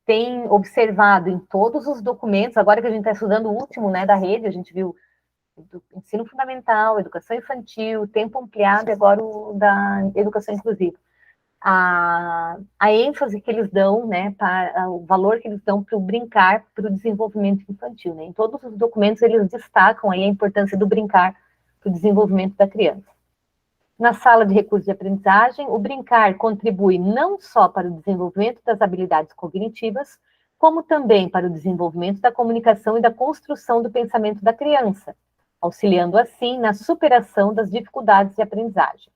tem observado em todos os documentos, agora que a gente está estudando o último, né, da rede, a gente viu do ensino fundamental, educação infantil, tempo ampliado e agora o da educação inclusiva. A ênfase que eles dão, né, para o valor que eles dão para o brincar, para o desenvolvimento infantil, né? Em todos os documentos eles destacam aí a importância do brincar para o desenvolvimento da criança. Na sala de recursos de aprendizagem, o brincar contribui não só para o desenvolvimento das habilidades cognitivas, como também para o desenvolvimento da comunicação e da construção do pensamento da criança, auxiliando assim na superação das dificuldades de aprendizagem.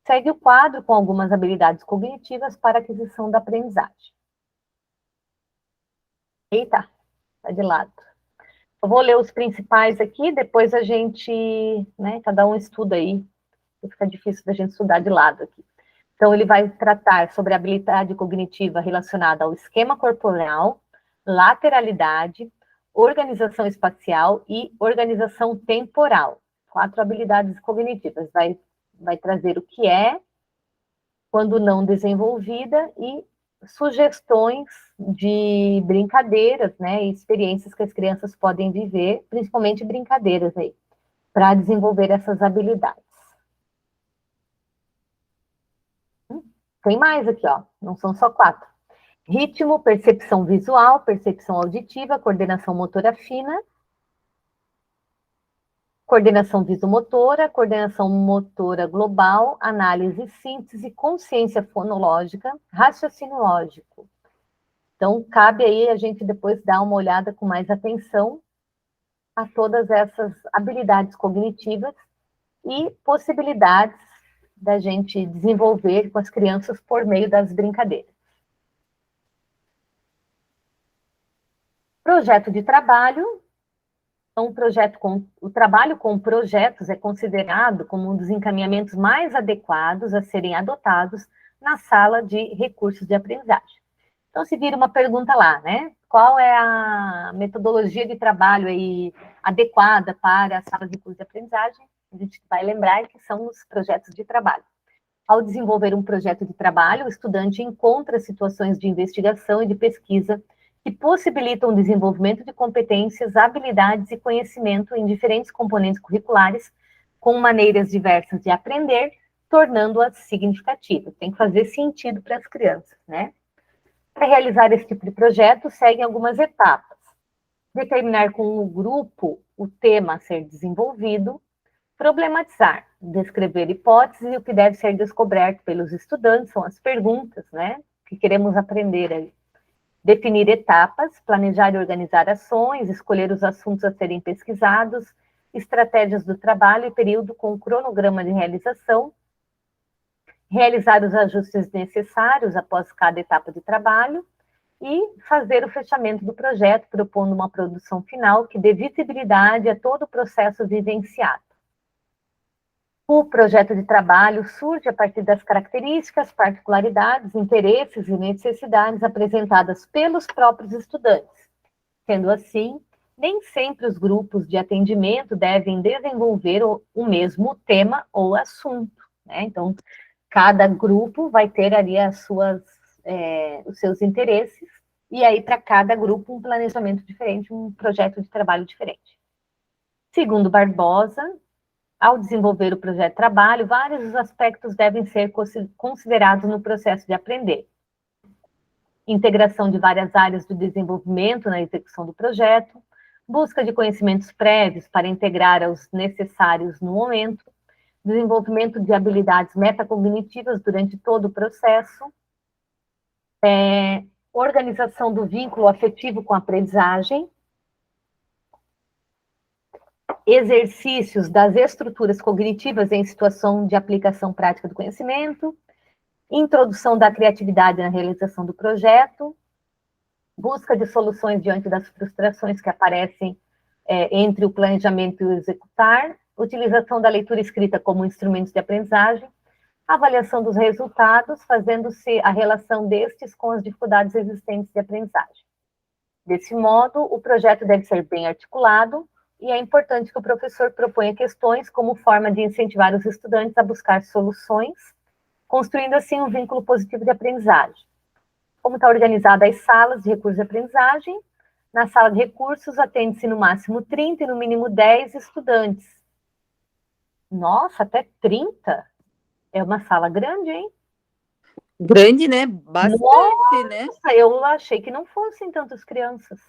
Segue o quadro com algumas habilidades cognitivas para aquisição da aprendizagem. Eita, tá de lado. Eu vou ler os principais aqui, depois a gente, né, cada um estuda aí, fica difícil da gente estudar de lado aqui. Então, ele vai tratar sobre a habilidade cognitiva relacionada ao esquema corporal, lateralidade, organização espacial e organização temporal. 4 habilidades cognitivas. Vai trazer o que é, quando não desenvolvida, e sugestões de brincadeiras, né, e experiências que as crianças podem viver, principalmente brincadeiras aí, para desenvolver essas habilidades. Tem mais aqui, ó, não são só 4. Ritmo, percepção visual, percepção auditiva, coordenação motora fina, coordenação visomotora, coordenação motora global, análise e síntese, consciência fonológica, raciocínio lógico. Então, cabe aí a gente depois dar uma olhada com mais atenção a todas essas habilidades cognitivas e possibilidades da gente desenvolver com as crianças por meio das brincadeiras. Projeto de trabalho. Então, o trabalho com projetos é considerado como um dos encaminhamentos mais adequados a serem adotados na sala de recursos de aprendizagem. Então, se vira uma pergunta lá, né? Qual é a metodologia de trabalho aí adequada para a sala de recursos de aprendizagem? A gente vai lembrar que são os projetos de trabalho. Ao desenvolver um projeto de trabalho, o estudante encontra situações de investigação e de pesquisa que possibilitam o desenvolvimento de competências, habilidades e conhecimento em diferentes componentes curriculares, com maneiras diversas de aprender, tornando-as significativas. Tem que fazer sentido para as crianças, né? Para realizar esse tipo de projeto, seguem algumas etapas. Determinar com o grupo o tema a ser desenvolvido, problematizar, descrever hipóteses e o que deve ser descoberto pelos estudantes, são as perguntas, né, que queremos aprender aí. Definir etapas, planejar e organizar ações, escolher os assuntos a serem pesquisados, estratégias do trabalho e período com cronograma de realização, realizar os ajustes necessários após cada etapa de trabalho e fazer o fechamento do projeto, propondo uma produção final que dê visibilidade a todo o processo vivenciado. O projeto de trabalho surge a partir das características, particularidades, interesses e necessidades apresentadas pelos próprios estudantes. Sendo assim, nem sempre os grupos de atendimento devem desenvolver o mesmo tema ou assunto, né? Então, cada grupo vai ter ali os seus interesses, e aí para cada grupo um planejamento diferente, um projeto de trabalho diferente. Segundo Barbosa, ao desenvolver o projeto de trabalho, vários aspectos devem ser considerados no processo de aprender. Integração de várias áreas do desenvolvimento na execução do projeto, busca de conhecimentos prévios para integrar aos necessários no momento, desenvolvimento de habilidades metacognitivas durante todo o processo, organização do vínculo afetivo com a aprendizagem, exercícios das estruturas cognitivas em situação de aplicação prática do conhecimento, introdução da criatividade na realização do projeto, busca de soluções diante das frustrações que aparecem entre o planejamento e o executar, utilização da leitura escrita como instrumento de aprendizagem, avaliação dos resultados, fazendo-se a relação destes com as dificuldades existentes de aprendizagem. Desse modo, o projeto deve ser bem articulado e é importante que o professor proponha questões como forma de incentivar os estudantes a buscar soluções, construindo assim um vínculo positivo de aprendizagem. Como está organizada as salas de recursos de aprendizagem? Na sala de recursos, atende-se no máximo 30 e no mínimo 10 estudantes. Nossa, até 30? É uma sala grande, hein? Grande, né? Bastante, né? Nossa, eu achei que não fossem tantas crianças.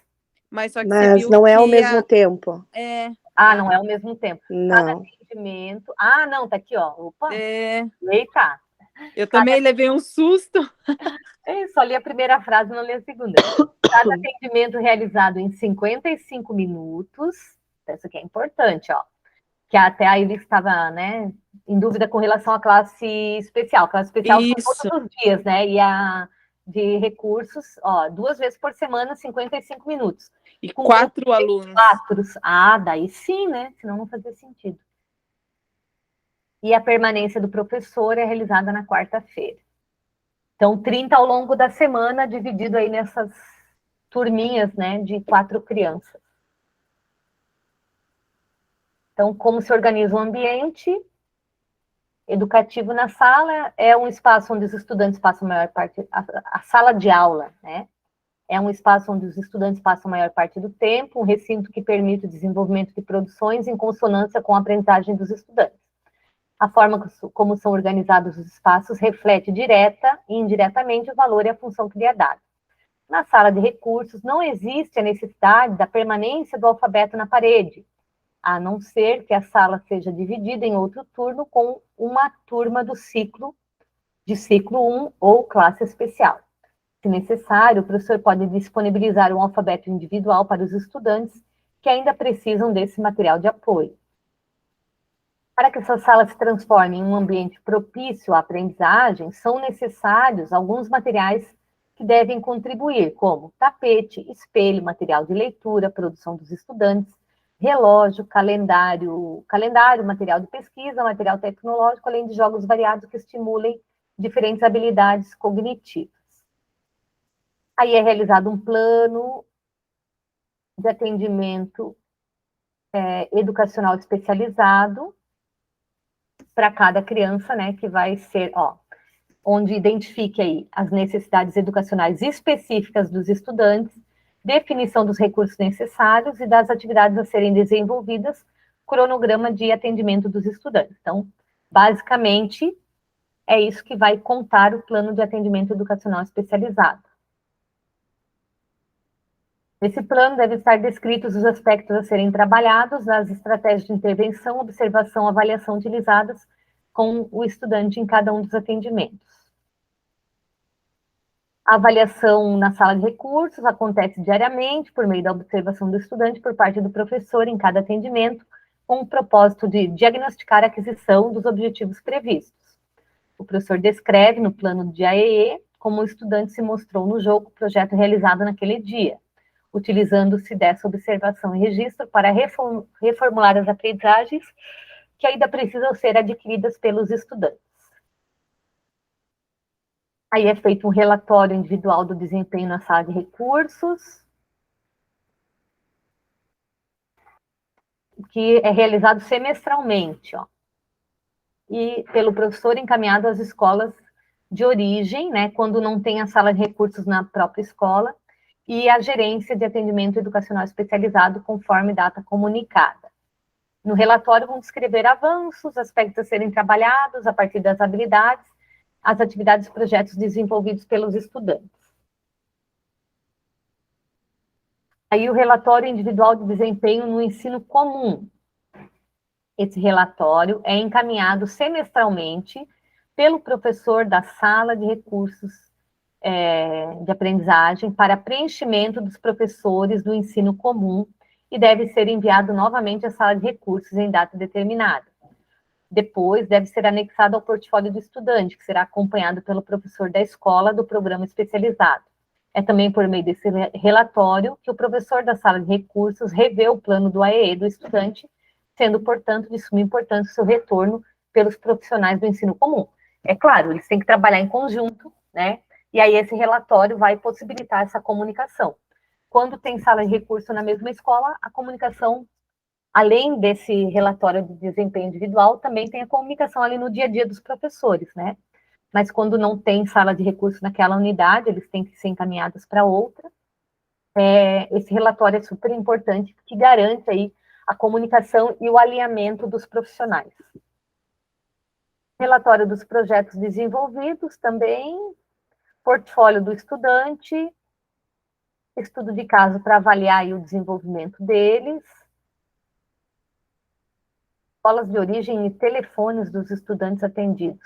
Mas só que você Mas viu não é ao que mesmo tempo. Não é ao mesmo tempo. Cada Não. atendimento... não, tá aqui, ó. Opa, eita. Eu também levei um susto. Só li a primeira frase, não li a segunda. Cada atendimento realizado em 55 minutos. Isso aqui é importante, ó. Que até aí ele estava, né, em dúvida com relação à classe especial. Classe especial são todos os dias, né? E a de recursos, 2 vezes por semana, 55 minutos. E com 4 alunos. 4. Daí sim, né? Senão não fazia sentido. E a permanência do professor é realizada na quarta-feira. Então, 30 ao longo da semana, dividido aí nessas turminhas, né, de 4 crianças. Então, como se organiza o ambiente educativo na sala? É um espaço onde os estudantes passam a maior parte... A sala de aula, né? É um espaço onde os estudantes passam a maior parte do tempo, um recinto que permite o desenvolvimento de produções em consonância com a aprendizagem dos estudantes. A forma como são organizados os espaços reflete direta e indiretamente o valor e a função que lhe é dada. Na sala de recursos, não existe a necessidade da permanência do alfabeto na parede, a não ser que a sala seja dividida em outro turno com uma turma do ciclo 1 ou classe especial. Se necessário, o professor pode disponibilizar um alfabeto individual para os estudantes que ainda precisam desse material de apoio. Para que essa sala se transforme em um ambiente propício à aprendizagem, são necessários alguns materiais que devem contribuir, como tapete, espelho, material de leitura, produção dos estudantes, relógio, calendário, material de pesquisa, material tecnológico, além de jogos variados que estimulem diferentes habilidades cognitivas. Aí é realizado um plano de atendimento educacional especializado para cada criança, né, que vai ser, onde identifique aí as necessidades educacionais específicas dos estudantes, definição dos recursos necessários e das atividades a serem desenvolvidas, cronograma de atendimento dos estudantes. Então, basicamente, é isso que vai contar o plano de atendimento educacional especializado. Nesse plano devem estar descritos os aspectos a serem trabalhados, as estratégias de intervenção, observação, avaliação utilizadas com o estudante em cada um dos atendimentos. A avaliação na sala de recursos acontece diariamente por meio da observação do estudante por parte do professor em cada atendimento, com o propósito de diagnosticar a aquisição dos objetivos previstos. O professor descreve no plano de AEE como o estudante se mostrou no jogo, projeto realizado naquele dia, utilizando-se dessa observação e registro para reformular as aprendizagens que ainda precisam ser adquiridas pelos estudantes. Aí é feito um relatório individual do desempenho na sala de recursos, que é realizado semestralmente, e pelo professor encaminhado às escolas de origem, né, quando não tem a sala de recursos na própria escola, e a gerência de atendimento educacional especializado, conforme data comunicada. No relatório vão descrever avanços, aspectos a serem trabalhados a partir das habilidades, as atividades e projetos desenvolvidos pelos estudantes. Aí o relatório individual de desempenho no ensino comum. Esse relatório é encaminhado semestralmente pelo professor da sala de recursos de aprendizagem para preenchimento dos professores do ensino comum e deve ser enviado novamente à sala de recursos em data determinada. Depois, deve ser anexado ao portfólio do estudante, que será acompanhado pelo professor da escola do programa especializado. É também por meio desse relatório que o professor da sala de recursos revê o plano do AEE do estudante, sendo, portanto, de suma importância o seu retorno pelos profissionais do ensino comum. É claro, eles têm que trabalhar em conjunto, né? E aí esse relatório vai possibilitar essa comunicação. Quando tem sala de recurso na mesma escola, a comunicação, além desse relatório de desempenho individual, também tem a comunicação ali no dia a dia dos professores, né? Mas quando não tem sala de recurso naquela unidade, eles têm que ser encaminhados para outra. Esse relatório é super importante, porque garante aí a comunicação e o alinhamento dos profissionais. Relatório dos projetos desenvolvidos também, portfólio do estudante, estudo de caso para avaliar aí o desenvolvimento deles, escolas de origem e telefones dos estudantes atendidos.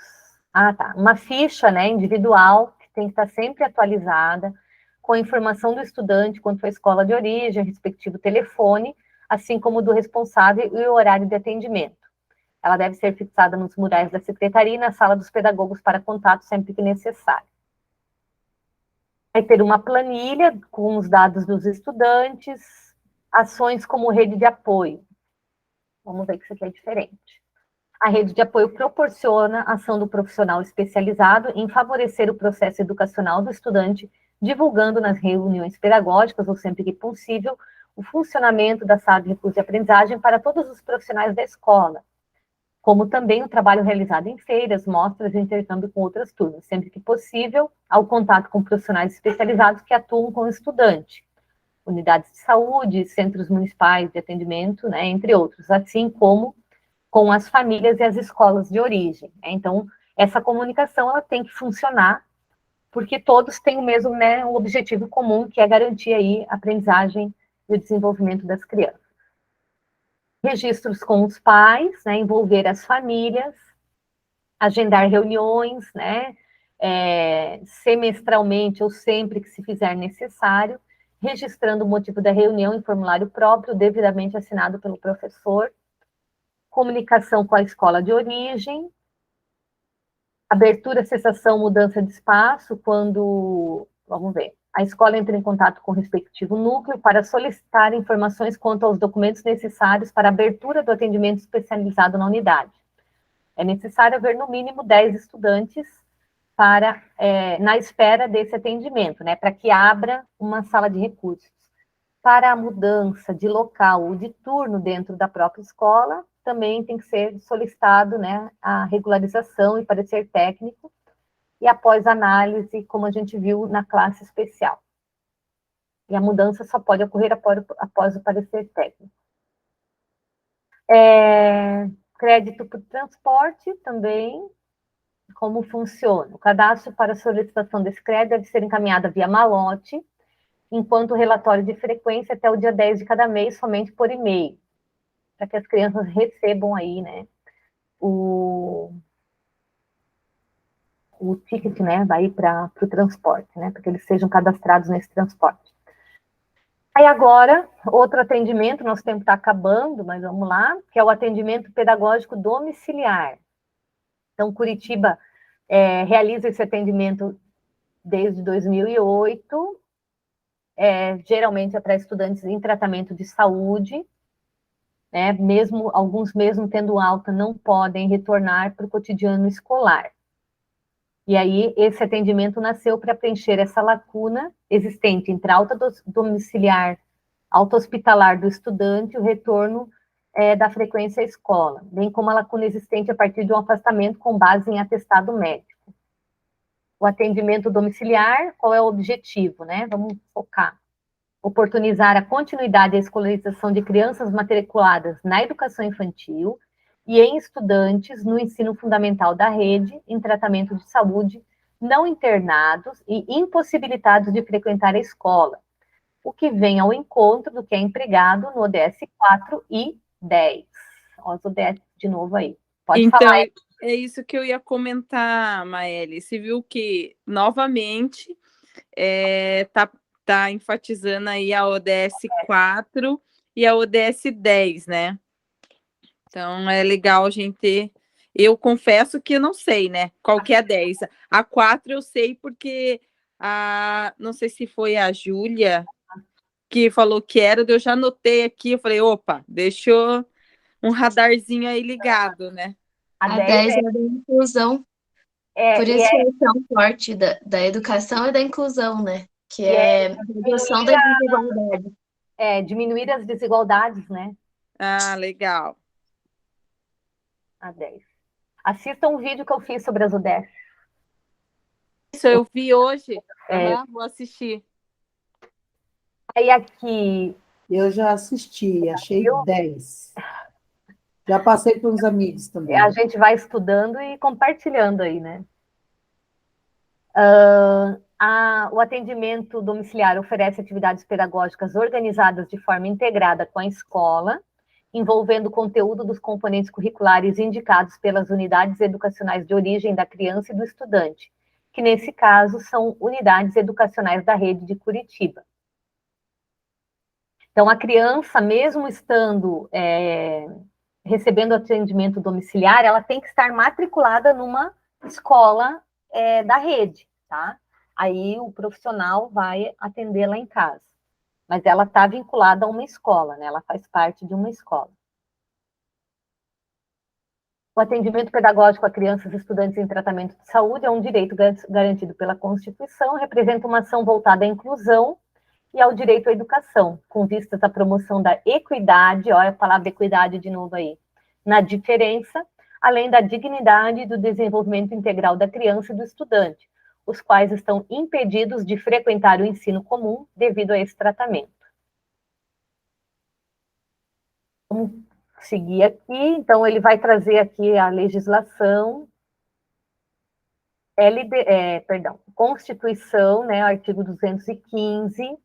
Ah, tá. Uma ficha, né, individual, que tem que estar sempre atualizada, com a informação do estudante quanto à escola de origem, respectivo telefone, assim como do responsável e o horário de atendimento. Ela deve ser fixada nos murais da secretaria e na sala dos pedagogos para contato sempre que necessário. Vai ter uma planilha com os dados dos estudantes, ações como rede de apoio. Vamos ver que isso aqui é diferente. A rede de apoio proporciona a ação do profissional especializado em favorecer o processo educacional do estudante, divulgando nas reuniões pedagógicas, ou sempre que possível, o funcionamento da sala de recurso de aprendizagem para todos os profissionais da escola, como também o trabalho realizado em feiras, mostras e intercâmbio com outras turmas, sempre que possível, ao contato com profissionais especializados que atuam com o estudante, unidades de saúde, centros municipais de atendimento, né, entre outros, assim como com as famílias e as escolas de origem. Então, essa comunicação ela tem que funcionar, porque todos têm o mesmo, né, o objetivo comum, que é garantir aí a aprendizagem e o desenvolvimento das crianças. Registros com os pais, né, envolver as famílias, agendar reuniões, né, semestralmente ou sempre que se fizer necessário, registrando o motivo da reunião em formulário próprio, devidamente assinado pelo professor, comunicação com a escola de origem, abertura, cessação, mudança de espaço, quando, vamos ver, a escola entra em contato com o respectivo núcleo para solicitar informações quanto aos documentos necessários para a abertura do atendimento especializado na unidade. É necessário haver, no mínimo, 10 estudantes na espera desse atendimento, né, para que abra uma sala de recursos. Para a mudança de local ou de turno dentro da própria escola, também tem que ser solicitado, né, a regularização e parecer técnico, e após análise, como a gente viu na classe especial. E a mudança só pode ocorrer após o parecer técnico. Crédito por transporte também, como funciona? O cadastro para solicitação desse crédito deve ser encaminhado via malote, enquanto o relatório de frequência até o dia 10 de cada mês, somente por e-mail, para que as crianças recebam aí, né, o ticket, né, vai para o transporte, né, para que eles sejam cadastrados nesse transporte. Aí agora, outro atendimento, nosso tempo está acabando, mas vamos lá, que é o atendimento pedagógico domiciliar. Então, Curitiba realiza esse atendimento desde 2008, geralmente é para estudantes em tratamento de saúde, né, alguns mesmo tendo alta não podem retornar para o cotidiano escolar. E aí, esse atendimento nasceu para preencher essa lacuna existente entre a alta domiciliar, alta hospitalar do estudante e o retorno da frequência à escola, bem como a lacuna existente a partir de um afastamento com base em atestado médico. O atendimento domiciliar, qual é o objetivo, né? Vamos focar. Oportunizar a continuidade e a escolarização de crianças matriculadas na educação infantil e em estudantes no ensino fundamental da rede, em tratamento de saúde, não internados e impossibilitados de frequentar a escola, o que vem ao encontro do que é empregado no ODS 4 e 10. Olha os ODS de novo aí. Pode falar. É isso que eu ia comentar, Maeli. Você viu que, novamente, tá enfatizando aí a ODS 4 e a ODS 10, né? Então, é legal a gente ter. Eu confesso que eu não sei, né? Qual que é a 10. A 4 eu sei porque não sei se foi a Júlia que falou que era, eu já anotei aqui, eu falei, opa, deixou um radarzinho aí ligado, né? A 10 10 é da inclusão. Por e isso que é tão forte da educação e da inclusão, né? Que é a redução da desigualdade. diminuir as desigualdades, né? Ah, legal. A 10. Assistam um vídeo que eu fiz sobre as UDESC. Isso eu vi hoje. É. Vou assistir. Aí aqui, Eu já assisti, achei 10. Já passei para uns amigos também. a gente vai estudando e compartilhando aí, né? O atendimento domiciliar oferece atividades pedagógicas organizadas de forma integrada com a escola, envolvendo o conteúdo dos componentes curriculares indicados pelas unidades educacionais de origem da criança e do estudante, que nesse caso são unidades educacionais da rede de Curitiba. Então, a criança, mesmo estando recebendo atendimento domiciliar, ela tem que estar matriculada numa escola da rede, tá? Aí o profissional vai atendê-la em casa. Mas ela está vinculada a uma escola, né? Ela faz parte de uma escola. O atendimento pedagógico a crianças e estudantes em tratamento de saúde é um direito garantido pela Constituição, representa uma ação voltada à inclusão e ao direito à educação, com vistas à promoção da equidade, olha a palavra equidade de novo aí, na diferença, além da dignidade e do desenvolvimento integral da criança e do estudante, os quais estão impedidos de frequentar o ensino comum devido a esse tratamento. Vamos seguir aqui, então ele vai trazer aqui a legislação, Constituição, né, artigo 215,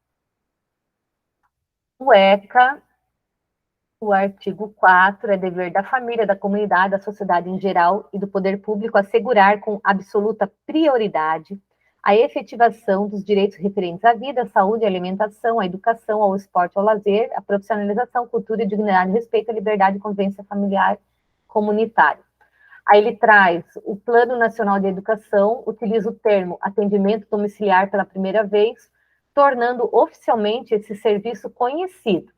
o ECA, o artigo 4, é dever da família, da comunidade, da sociedade em geral e do poder público assegurar com absoluta prioridade a efetivação dos direitos referentes à vida, à saúde, à alimentação, à educação, ao esporte, ao lazer, à profissionalização, cultura e dignidade, respeito à liberdade e convivência familiar comunitária. Aí ele traz o Plano Nacional de Educação, utiliza o termo atendimento domiciliar pela primeira vez, tornando oficialmente esse serviço conhecido.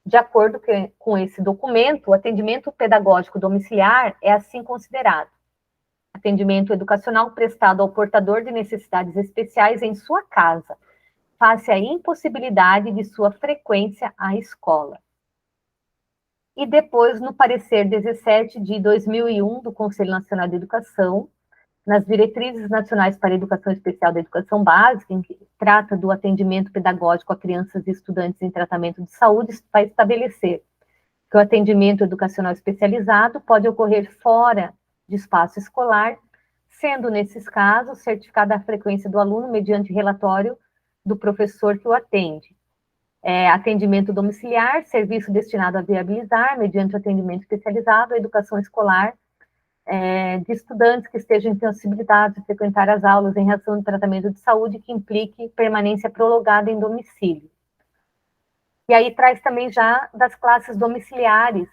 De acordo com esse documento, o atendimento pedagógico domiciliar é assim considerado: atendimento educacional prestado ao portador de necessidades especiais em sua casa, face à impossibilidade de sua frequência à escola. E depois, no parecer 17 de 2001 do Conselho Nacional de Educação, nas diretrizes nacionais para a educação especial da educação básica, em que trata do atendimento pedagógico a crianças e estudantes em tratamento de saúde, vai estabelecer que o atendimento educacional especializado pode ocorrer fora de espaço escolar, sendo, nesses casos, certificada a frequência do aluno mediante relatório do professor que o atende. Atendimento domiciliar, serviço destinado a viabilizar, mediante o atendimento especializado, a educação escolar de estudantes que estejam impossibilitados de frequentar as aulas em razão de tratamento de saúde que implique permanência prolongada em domicílio. E aí traz também já das classes domiciliares,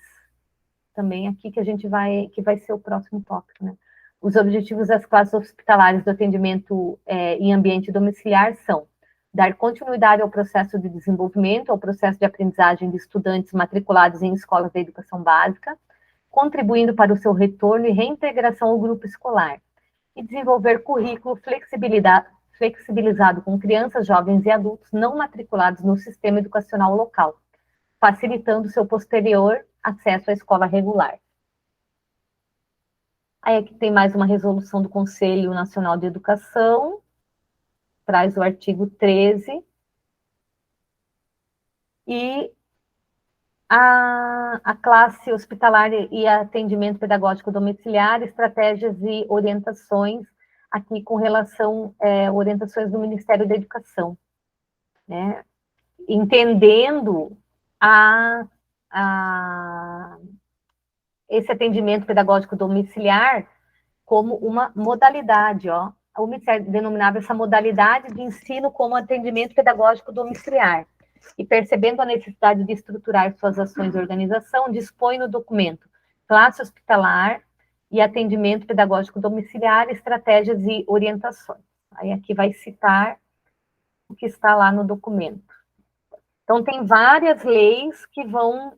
também aqui que vai ser o próximo tópico, né? Os objetivos das classes hospitalares do atendimento em ambiente domiciliar são dar continuidade ao processo de desenvolvimento, ao processo de aprendizagem de estudantes matriculados em escolas de educação básica, contribuindo para o seu retorno e reintegração ao grupo escolar, e desenvolver currículo flexibilizado com crianças, jovens e adultos não matriculados no sistema educacional local, facilitando seu posterior acesso à escola regular. Aí aqui tem mais uma resolução do Conselho Nacional de Educação, traz o artigo 13, e a classe hospitalar e atendimento pedagógico domiciliar, estratégias e orientações, aqui com relação orientações do Ministério da Educação, né? Entendendo esse atendimento pedagógico domiciliar como uma modalidade, ó. O Ministério denominava essa modalidade de ensino como atendimento pedagógico domiciliar, e percebendo a necessidade de estruturar suas ações de organização, dispõe no documento classe hospitalar e atendimento pedagógico domiciliar, estratégias e orientações. Aí aqui vai citar o que está lá no documento. Então, tem várias leis que vão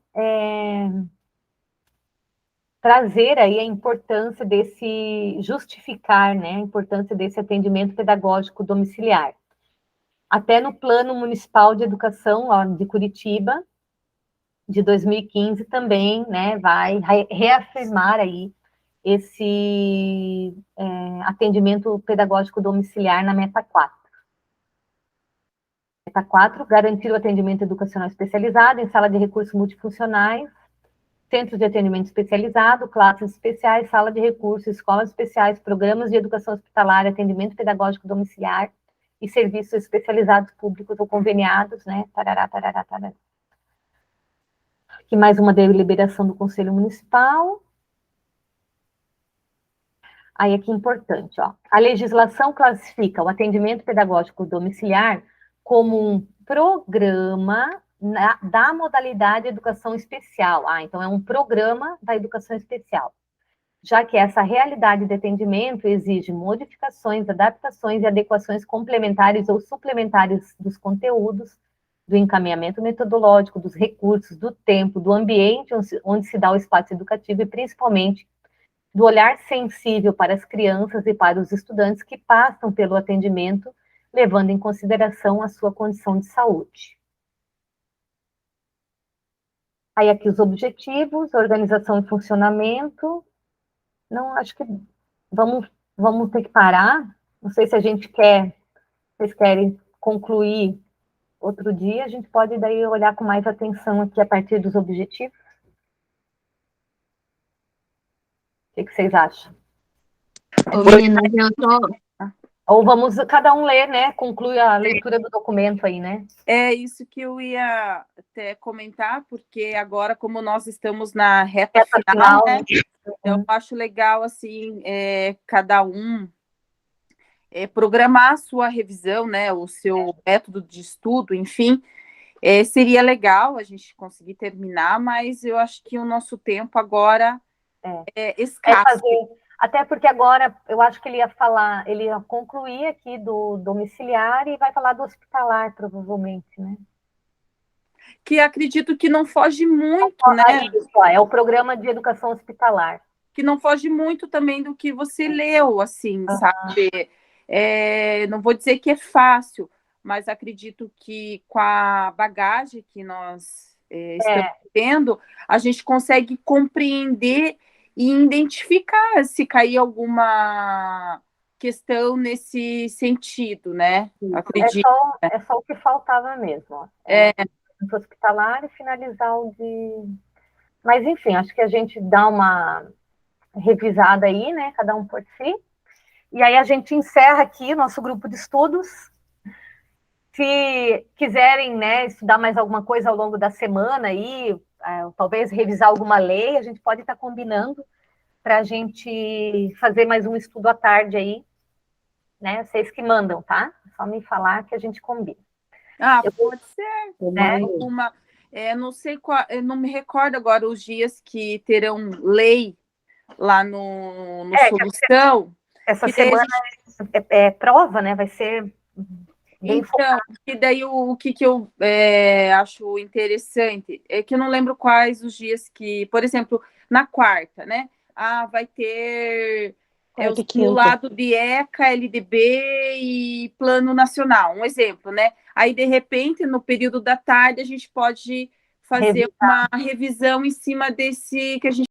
trazer aí a importância desse, justificar, né, a importância desse atendimento pedagógico domiciliar. Até no Plano Municipal de Educação ó, de Curitiba, de 2015, também, né, vai reafirmar aí esse atendimento pedagógico domiciliar na meta 4. Meta 4, garantir o atendimento educacional especializado em sala de recursos multifuncionais, centros de atendimento especializado, classes especiais, sala de recursos, escolas especiais, programas de educação hospitalar, atendimento pedagógico domiciliar e serviços especializados públicos ou conveniados, né, tarará, tarará, tarará. Aqui mais uma deliberação do Conselho Municipal. Aí aqui importante, ó. A legislação classifica o atendimento pedagógico domiciliar como um programa da modalidade educação especial. Então é um programa da educação especial, já que essa realidade de atendimento exige modificações, adaptações e adequações complementares ou suplementares dos conteúdos, do encaminhamento metodológico, dos recursos, do tempo, do ambiente onde se dá o espaço educativo e, principalmente, do olhar sensível para as crianças e para os estudantes que passam pelo atendimento, levando em consideração a sua condição de saúde. Aí aqui os objetivos, organização e funcionamento. Não, acho que vamos ter que parar. Não sei se a gente vocês querem concluir outro dia, a gente pode daí olhar com mais atenção aqui a partir dos objetivos. O que vocês acham? Ô, meninas, eu tô... Ou vamos cada um ler, né? Conclui a leitura do documento aí, né? É isso que eu ia até comentar, porque agora, como nós estamos na reta final, né? Então, eu acho legal, assim, cada um programar a sua revisão, né? O seu método de estudo, enfim. Seria legal a gente conseguir terminar, mas eu acho que o nosso tempo agora é escasso. Até porque agora, eu acho que ele ia concluir aqui do domiciliar e vai falar do hospitalar, provavelmente, né? Que acredito que não foge muito, né? Isso, é o programa de educação hospitalar. Que não foge muito também do que você leu, assim, sabe? Não vou dizer que é fácil, mas acredito que com a bagagem que nós estamos tendo, a gente consegue compreender e identificar se cair alguma questão nesse sentido, né? Acredito. É só o que faltava mesmo. Hospitalar e finalizar o de... Mas, enfim, acho que a gente dá uma revisada aí, né? Cada um por si. E aí a gente encerra aqui nosso grupo de estudos. Se quiserem, né, estudar mais alguma coisa ao longo da semana aí, talvez revisar alguma lei, a gente pode estar combinando para a gente fazer mais um estudo à tarde aí, né? Vocês que mandam, tá? É só me falar que a gente combina. Pode ser. Não sei qual, eu não me recordo agora os dias que terão lei lá no Solução. Essa semana é prova, né? Vai ser bem focado. E daí o que eu acho interessante é que eu não lembro quais os dias que, por exemplo, na quarta, né? Vai ter o simulado de ECA, LDB e Plano Nacional, um exemplo, né? Aí, de repente, no período da tarde, a gente pode fazer uma revisão em cima desse que a gente